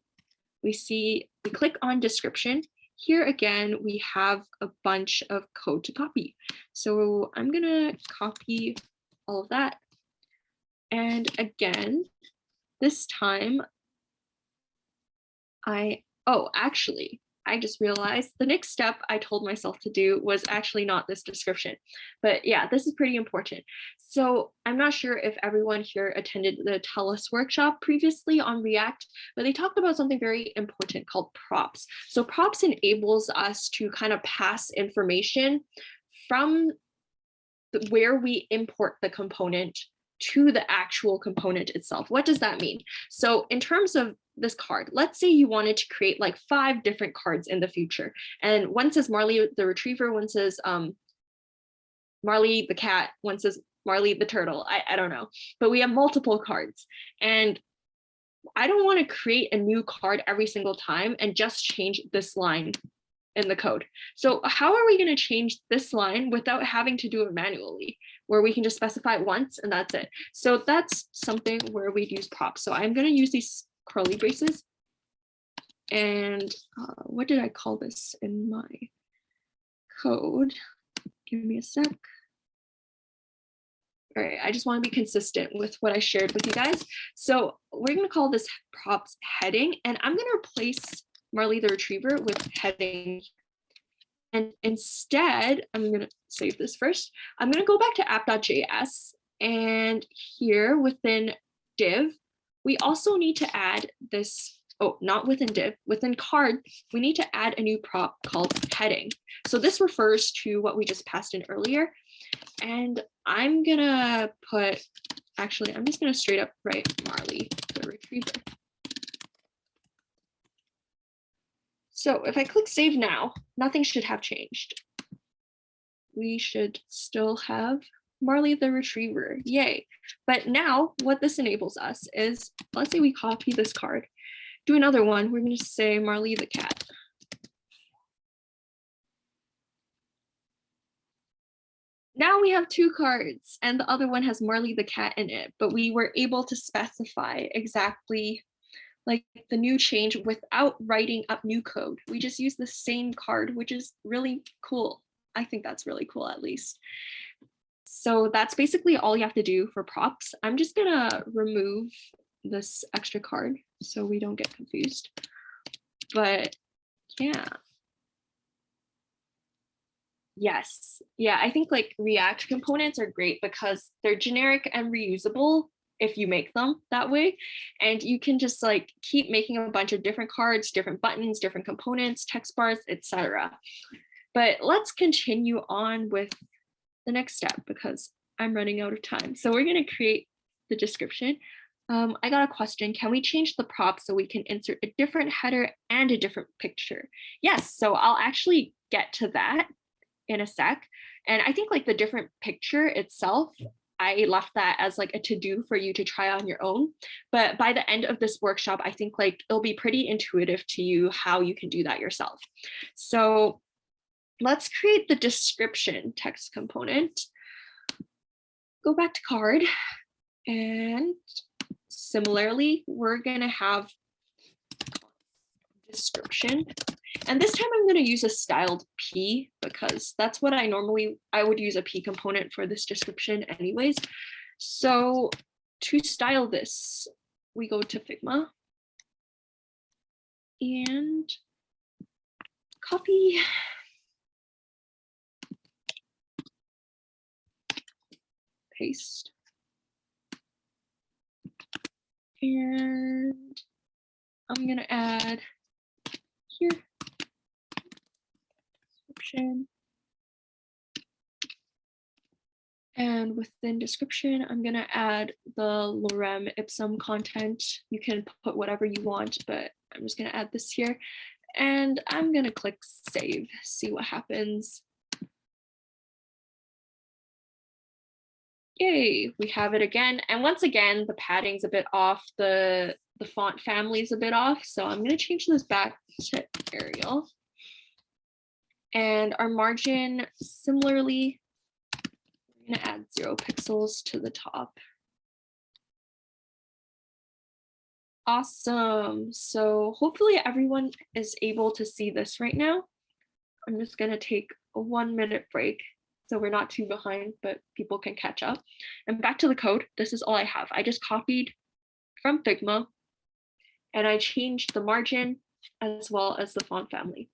we click on description. Here again, we have a bunch of code to copy. So I'm gonna copy all of that. And again, this time actually, I just realized the next step I told myself to do was actually not this description. But yeah, this is pretty important. So I'm not sure if everyone here attended the Tell Us workshop previously on React, but they talked about something very important called props. So props enables us to kind of pass information from where we import the component to the actual component itself. What does that mean? So in terms of this card, let's say you wanted to create like 5 different cards in the future. And one says Marley the retriever, one says Marley the cat, one says Marley the turtle. I don't know, but we have multiple cards. And I don't want to create a new card every single time and just change this line in the code. So how are we going to change this line without having to do it manually, where we can just specify it once and that's it? So that's something where we'd use props. So I'm going to use these curly braces. And what did I call this in my code? Give me a sec. All right, I just want to be consistent with what I shared with you guys. So we're going to call this props heading, and I'm going to replace Marley the retriever with heading. And instead, I'm going to save this first. I'm going to go back to app.js, and here within div, we also need to add this, oh, not within div, within card, we need to add a new prop called heading. So this refers to what we just passed in earlier. And I'm gonna put, actually, I'm just gonna straight up write Marley the retriever. So if I click save now, nothing should have changed. We should still have Marley the retriever, yay. But now what this enables us is, let's say we copy this card, do another one, we're gonna say Marley the cat. Now we have two cards and the other one has Marley the cat in it, but we were able to specify exactly like the new change without writing up new code. We just use the same card, which is really cool. I think that's really cool, at least. So that's basically all you have to do for props. I'm just gonna remove this extra card so we don't get confused. But yeah. Yes. Yeah, I think like React components are great because they're generic and reusable if you make them that way. And you can just like keep making a bunch of different cards, different buttons, different components, text bars, etc. But let's continue on with the next step because I'm running out of time. So we're going to create the description. I got a question. Can we change the prop so we can insert a different header and a different picture? Yes. So I'll actually get to that in a sec. And I think like the different picture itself, I left that as like a to-do for you to try on your own. But by the end of this workshop, I think like it'll be pretty intuitive to you how you can do that yourself. So let's create the description text component. Go back to card. And similarly, we're gonna have description. And this time I'm going to use a styled P because that's what I would use a P component for this description anyways. So to style this, we go to Figma and copy. Paste. And I'm going to add here. And within description, I'm going to add the lorem ipsum content. You can put whatever you want, but I'm just going to add this here. And I'm going to click save, see what happens. Yay, we have it again. And once again, the padding's a bit off, the font family is a bit off. So I'm going to change this back to Arial. And our margin, similarly, we're going to add 0 pixels to the top. Awesome. So hopefully everyone is able to see this right now. I'm just going to take a 1-minute break so we're not too behind, but people can catch up. And back to the code. This is all I have. I just copied from Figma and I changed the margin as well as the font family.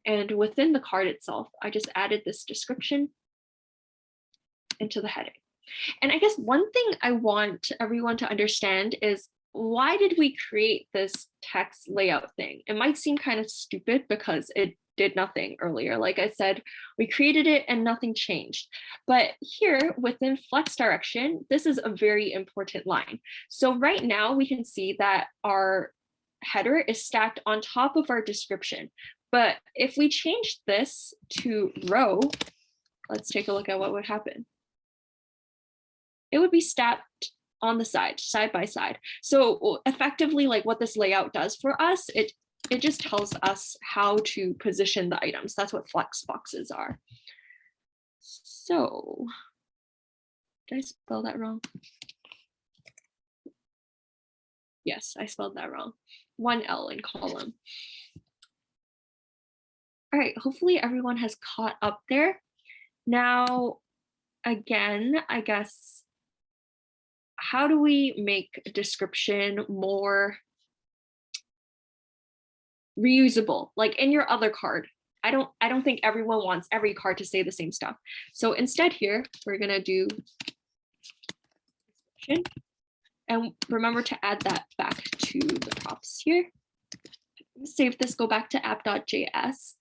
And within the card itself, I just added this description into the heading. And I guess one thing I want everyone to understand is, why did we create this text layout thing? It might seem kind of stupid because it did nothing earlier. Like I said, we created it and nothing changed. But here within flex direction, this is a very important line. So right now we can see that our header is stacked on top of our description. But if we change this to row, let's take a look at what would happen. It would be stacked on the side by side. So effectively, like what this layout does for us, it just tells us how to position the items. That's what flex boxes are. So, did I spell that wrong? Yes, I spelled that wrong. 1 L in column. All right, hopefully everyone has caught up there. Now, again, I guess, how do we make a description more reusable? Like in your other card, I don't think everyone wants every card to say the same stuff. So instead here, we're gonna do description. And remember to add that back to the props here. Save this, go back to app.js.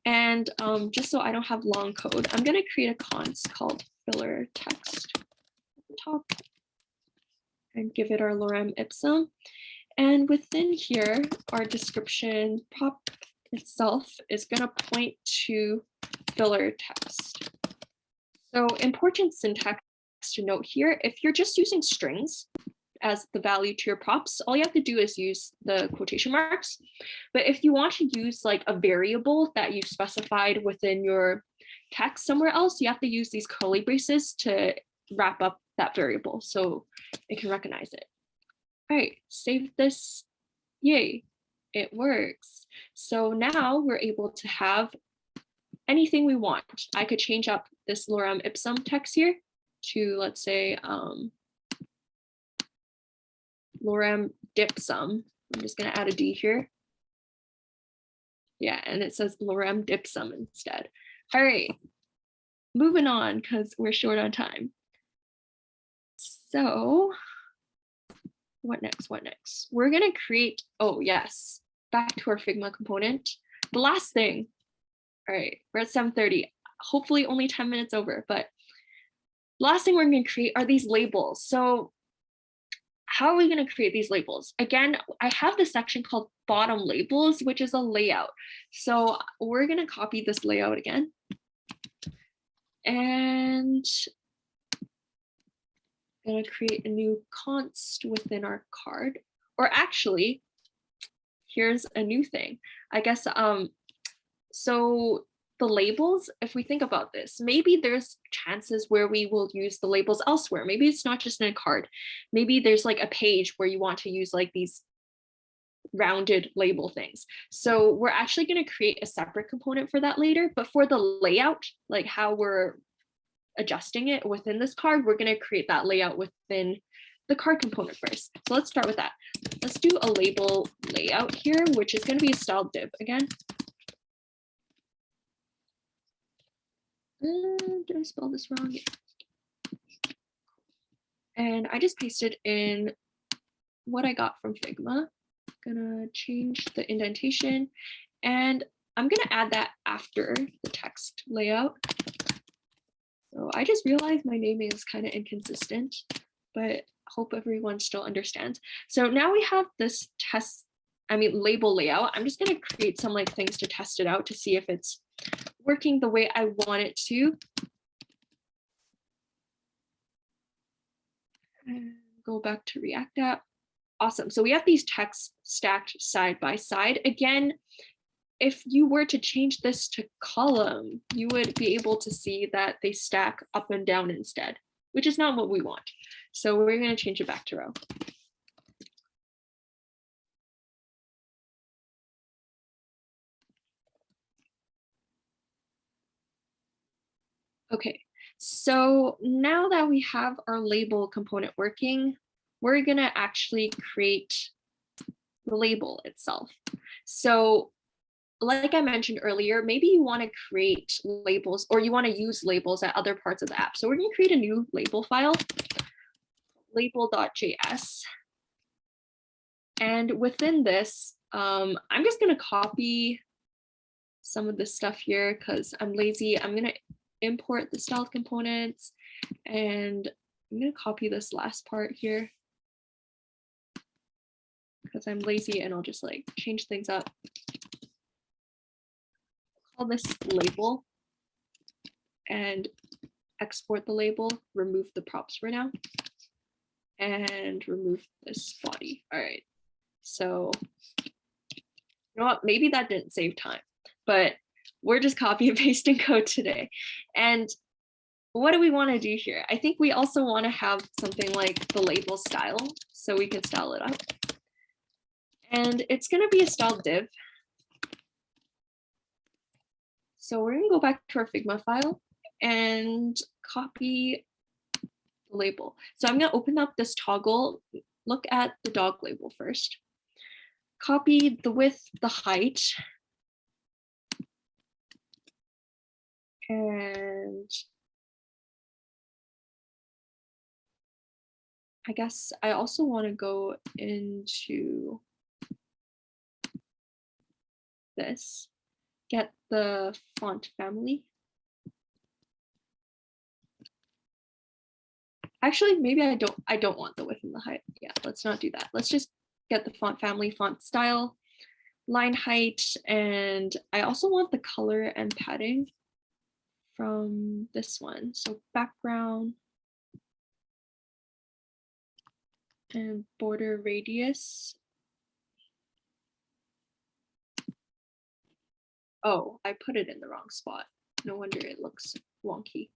And just so I don't have long code, I'm going to create a const called filler text at the top and give it our lorem ipsum. And within here, our description prop itself is going to point to filler text. So important syntax to note here, if you're just using strings as the value to your props, all you have to do is use the quotation marks. But if you want to use like a variable that you specified within your text somewhere else, you have to use these curly braces to wrap up that variable so it can recognize it. All right, save this. Yay, it works. So now we're able to have anything we want. I could change up this lorem ipsum text here to, let's say, lorem dipsum. I'm just going to add a D here. Yeah, and it says lorem dipsum instead. All right, moving on because we're short on time. So what next? What next? We're going to create, oh yes, back to our Figma component. The last thing. All right, we're at 7:30. Hopefully only 10 minutes over, but last thing we're going to create are these labels. So how are we going to create these labels? Again, I have this section called bottom labels, which is a layout. So we're going to copy this layout again. And I'm going to create a new const within our card. Or actually, here's a new thing. I guess, so the labels, if we think about this, maybe there's chances where we will use the labels elsewhere. Maybe it's not just in a card. Maybe there's like a page where you want to use like these rounded label things. So we're actually going to create a separate component for that later. But for the layout, like how we're adjusting it within this card, we're going to create that layout within the card component first. So let's start with that. Let's do a label layout here, which is going to be a styled div again. Did I spell this wrong? And I just pasted in what I got from Figma. I'm gonna change the indentation and I'm gonna add that after the text layout. So I just realized my naming is kind of inconsistent, but hope everyone still understands. So now we have this label layout. I'm just gonna create some like things to test it out to see if it's working the way I want it to. And go back to React app. Awesome. So we have these texts stacked side by side. Again, if you were to change this to column, you would be able to see that they stack up and down instead, which is not what we want. So we're going to change it back to row. Okay, so now that we have our label component working, we're going to actually create the label itself. So like I mentioned earlier, maybe you want to create labels or you want to use labels at other parts of the app. So we're going to create a new label file, label.js. And within this, I'm just going to copy some of this stuff here because I'm lazy. I'm going to import the styled components and I'm going to copy this last part here because I'm lazy and I'll just like change things up. Call this label and export the label, remove the props for now, and remove this body. All right, so you know what, maybe that didn't save time, but we're just copy and pasting code today. And what do we want to do here? I think we also want to have something like the label style so we can style it up. And it's going to be a styled div. So we're going to go back to our Figma file and copy the label. So I'm going to open up this toggle, look at the dog label first, copy the width, the height, and I guess I also want to go into this, get the font family. Actually, maybe I don't want the width and the height. Yeah, let's not do that. Let's just get the font family, font style. line height, and I also want the color and padding from this one. So background and border radius. Oh, I put it in the wrong spot. No wonder it looks wonky.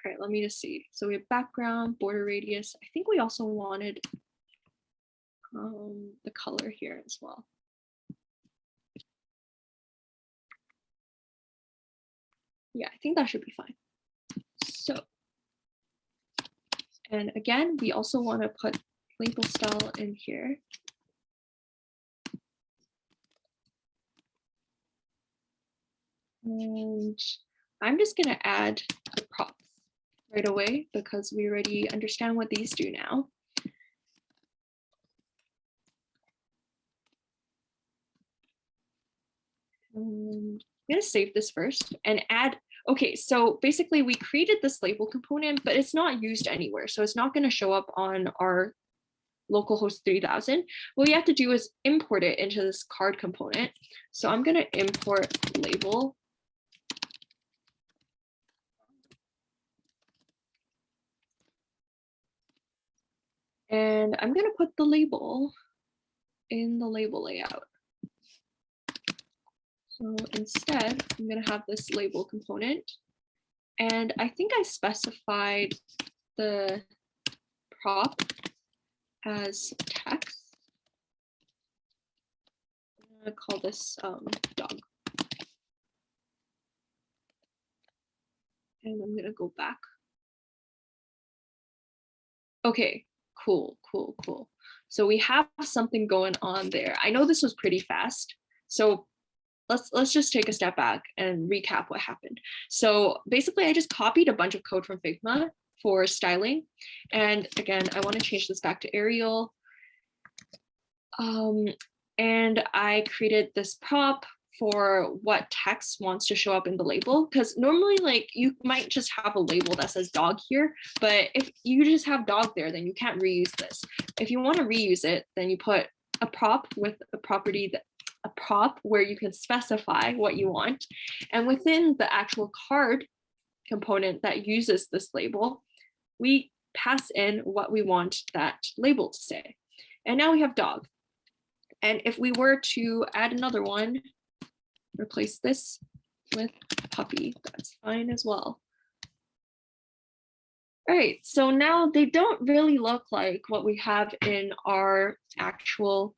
All right, let me just see. So we have background, border radius. I think we also wanted the color here as well. Yeah, I think that should be fine. So, and again, we also want to put label style in here. And I'm just going to add the props right away because we already understand what these do now. I'm going to save this first and add. Okay, so basically we created this label component, but it's not used anywhere. So it's not going to show up on our localhost 3000. What we have to do is import it into this card component. So I'm going to import label. And I'm going to put the label in the label layout. So instead, I'm going to have this label component. And I think I specified the prop as text. I'm going to call this dog. And I'm going to go back. Okay, cool. So we have something going on there. I know this was pretty fast. So let's just take a step back and recap what happened. So basically, I just copied a bunch of code from Figma for styling. And again, I want to change this back to Arial. And I created this prop for what text wants to show up in the label. Because normally, like, you might just have a label that says dog here, but if you just have dog there, then you can't reuse this. If you want to reuse it, then you put a prop with a property that a prop where you can specify what you want. And within the actual card component that uses this label, we pass in what we want that label to say. And now we have dog. And if we were to add another one, replace this with puppy, that's fine as well. All right, so now they don't really look like what we have in our actual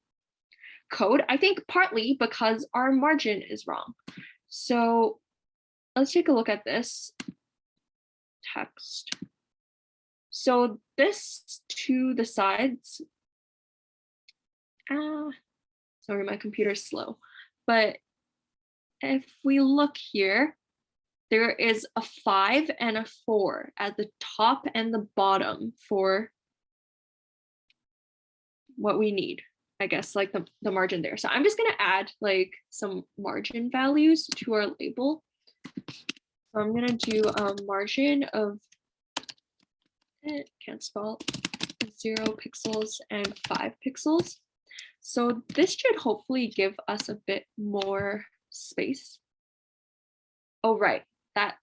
code. I think partly because our margin is wrong. So let's take a look at this text. So this to the sides, sorry, my computer's slow, but if we look here, there is a 5 and a 4 at the top and the bottom for what we need, I guess, like the margin there. So I'm just going to add like some margin values to our label. So I'm going to do a margin of, can't spell, 0 pixels and 5 pixels. So this should hopefully give us a bit more space. Oh, right. That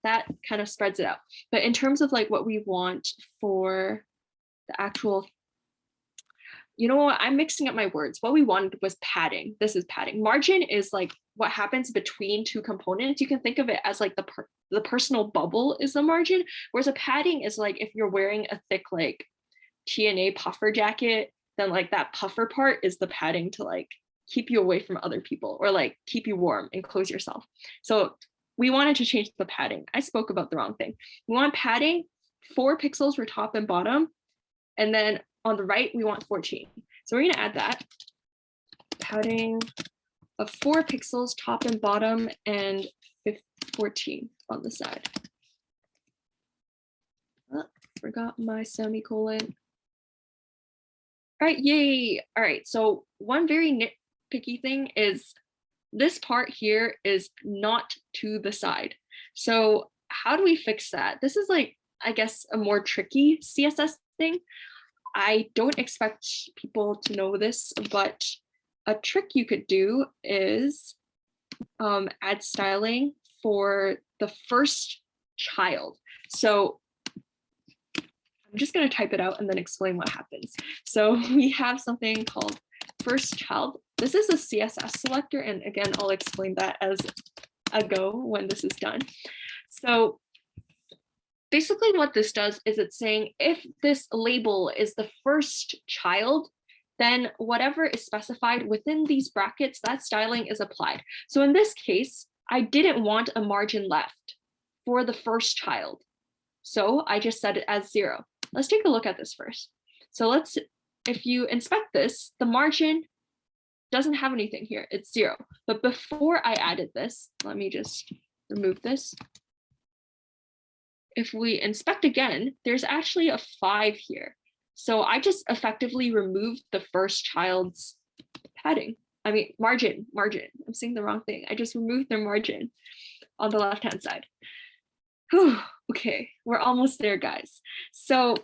kind of spreads it out. But in terms of like what we want for the actual, you know what, I'm mixing up my words. What we wanted was padding. This is padding. Margin is like what happens between two components. You can think of it as like the personal bubble is the margin, whereas a padding is like if you're wearing a thick like TNA puffer jacket, then like that puffer part is the padding to like keep you away from other people or like keep you warm and close yourself. So we wanted to change the padding. I spoke about the wrong thing. We want padding 4 pixels for top and bottom. And then on the right, we want 14. So we're going to add that. Padding of 4 pixels top and bottom and 14 on the side. Oh, forgot my semicolon. All right, yay. All right, so one very nitpicky thing is this part here is not to the side. So how do we fix that? This is like, I guess, a more tricky CSS thing. I don't expect people to know this, but a trick you could do is add styling for the first child. So I'm just going to type it out and then explain what happens. So we have something called first child. This is a CSS selector. And again, I'll explain that as I go when this is done. So basically what this does is it's saying if this label is the first child, then whatever is specified within these brackets, that styling is applied. So in this case, I didn't want a margin left for the first child. So I just set it as 0. Let's take a look at this first. So if you inspect this, the margin doesn't have anything here, it's 0. But before I added this, let me just remove this. If we inspect again, there's actually a 5 here. So I just effectively removed the first child's padding. I mean, margin. I'm saying the wrong thing. I just removed their margin on the left-hand side. Whew, okay, we're almost there, guys. So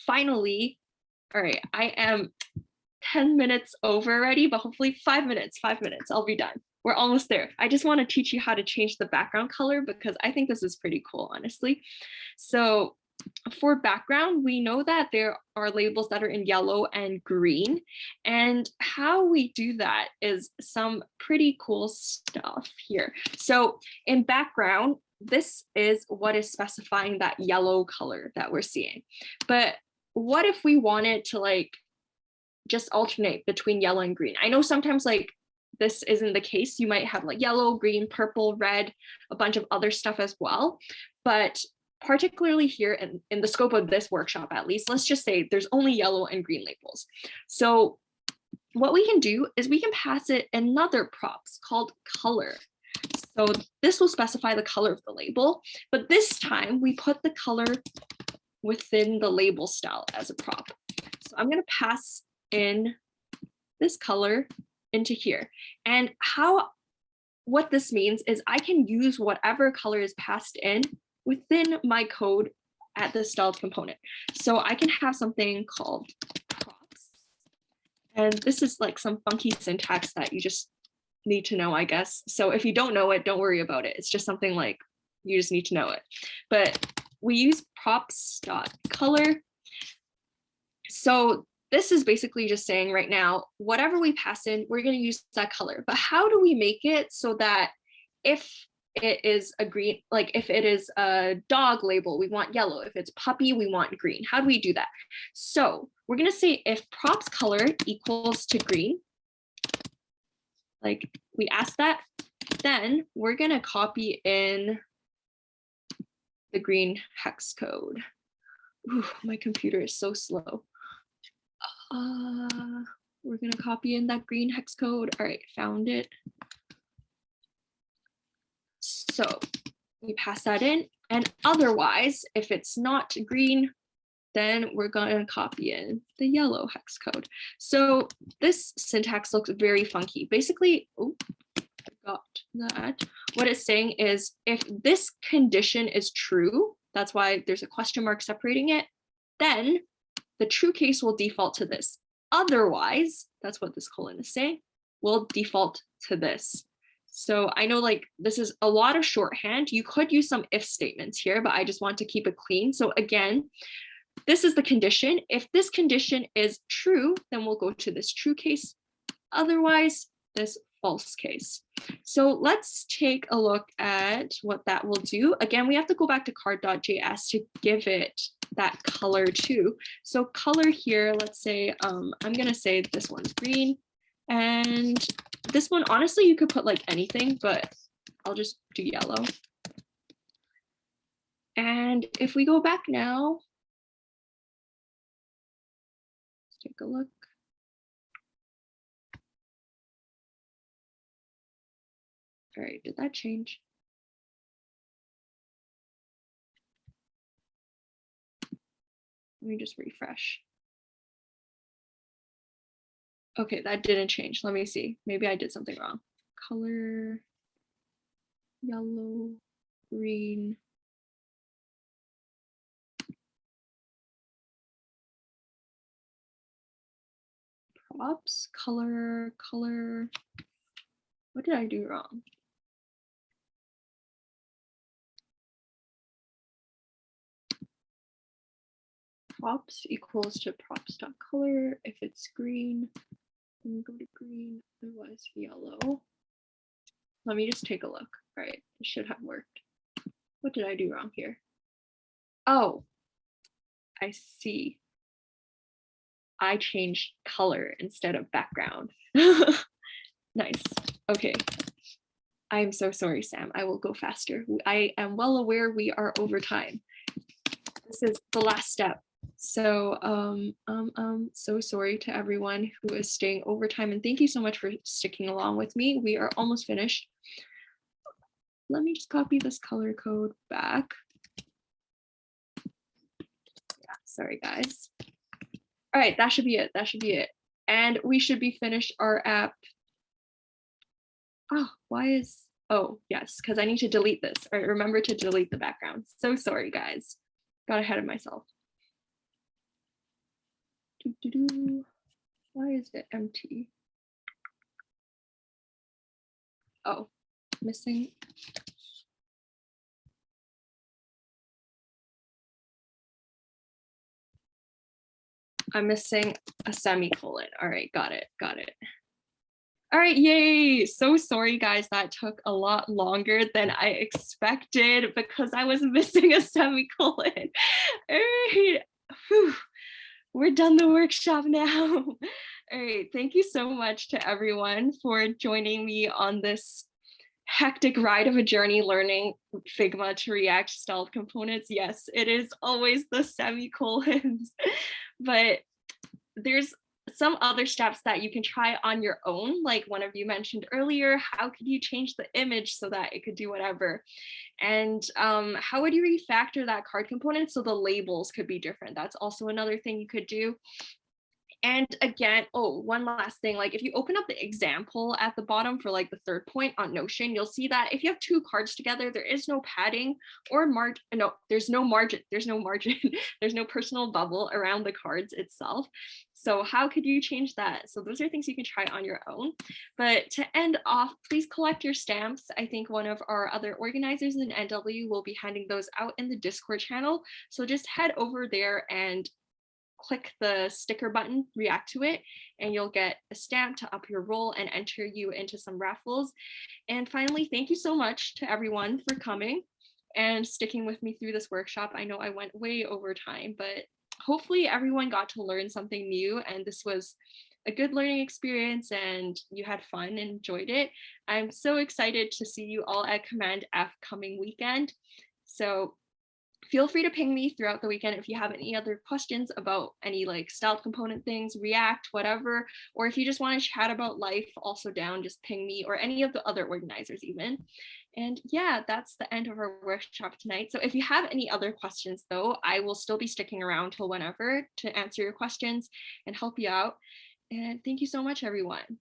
finally, all right, I am 10 minutes over already, but hopefully 5 minutes, I'll be done. We're almost there. I just want to teach you how to change the background color because I think this is pretty cool, honestly. So for background, we know that there are labels that are in yellow and green. And how we do that is some pretty cool stuff here. So in background, this is what is specifying that yellow color that we're seeing. But what if we wanted to like just alternate between yellow and green? I know sometimes like this isn't the case. You might have like yellow, green, purple, red, a bunch of other stuff as well. But particularly here in the scope of this workshop, at least, let's just say there's only yellow and green labels. So what we can do is we can pass it another props called color. So this will specify the color of the label, but this time we put the color within the label style as a prop. So I'm going to pass in this color into here. And what this means is I can use whatever color is passed in within my code at the styled component. So I can have something called props. And this is like some funky syntax that you just need to know, I guess. So if you don't know it, don't worry about it. It's just something like you just need to know it. But we use props.color. So this is basically just saying right now, whatever we pass in, we're going to use that color. But how do we make it so that if it is a green, like if it is a dog label, we want yellow. If it's puppy, we want green. How do we do that? So we're going to say if props color equals to green, like we ask that, then we're going to copy in the green hex code. Ooh, my computer is so slow. We're going to copy in that green hex code. All right, found it. So we pass that in, and otherwise, if it's not green, then we're going to copy in the yellow hex code. So this syntax looks very funky. Basically, oh, I got that. What it's saying is if this condition is true, that's why there's a question mark separating it, then the true case will default to this. Otherwise, that's what this colon is saying, will default to this. So I know like this is a lot of shorthand. You could use some if statements here, but I just want to keep it clean. So again, this is the condition. If this condition is true, then we'll go to this true case. Otherwise, this false case. So let's take a look at what that will do. Again, we have to go back to card.js to give it that color too. So color here, let's say, I'm gonna say this one's green. And this one, honestly, you could put like anything, but I'll just do yellow. And if we go back now, let's take a look. All right, did that change? Let me just refresh. Okay, that didn't change. Let me see. Maybe I did something wrong. Color, yellow. green. Props, color. What did I do wrong? Props equals to props.color. If it's green, then go to green, otherwise yellow. Let me just take a look. All right, it should have worked. What did I do wrong here? Oh, I see. I changed color instead of background. Nice. Okay. I'm so sorry, Sam. I will go faster. I am well aware we are over time. This is the last step. So so sorry to everyone who is staying overtime, and thank you so much for sticking along with me. We are almost finished. Let me just copy this color code back. Yeah, sorry guys. All right, that should be it. That should be it. And we should be finished our app. Oh, why is, oh yes, because I need to delete this. All right, remember to delete the background. So sorry guys. Got ahead of myself. Why is it empty? Oh, missing. I'm missing a semicolon. All right, got it. All right, yay. So sorry guys, that took a lot longer than I expected because I was missing a semicolon. All right, whew. We're done the workshop now. All right, thank you so much to everyone for joining me on this hectic ride of a journey learning Figma to React styled components. Yes, it is always the semicolons, but there's some other steps that you can try on your own. Like one of you mentioned earlier, how could you change the image so that it could do whatever? And how would you refactor that card component so the labels could be different? That's also another thing you could do. And again, oh, one last thing, like if you open up the example at the bottom for like the third point on Notion, you'll see that if you have two cards together, there is no padding or margin. No, there's no margin. There's no personal bubble around the cards itself. So how could you change that? So those are things you can try on your own. But to end off, please collect your stamps. I think one of our other organizers in NW will be handing those out in the Discord channel. So just head over there and click the sticker button, react to it, and you'll get a stamp to up your roll and enter you into some raffles. And finally, thank you so much to everyone for coming and sticking with me through this workshop. I know I went way over time, but hopefully everyone got to learn something new, and this was a good learning experience and you had fun and enjoyed it. I'm so excited to see you all at Command F coming weekend. So feel free to ping me throughout the weekend if you have any other questions about any like styled component things, React, whatever, or if you just want to chat about life also down, just ping me or any of the other organizers even. And yeah, that's the end of our workshop tonight. So if you have any other questions though, I will still be sticking around till whenever to answer your questions and help you out. And thank you so much, everyone.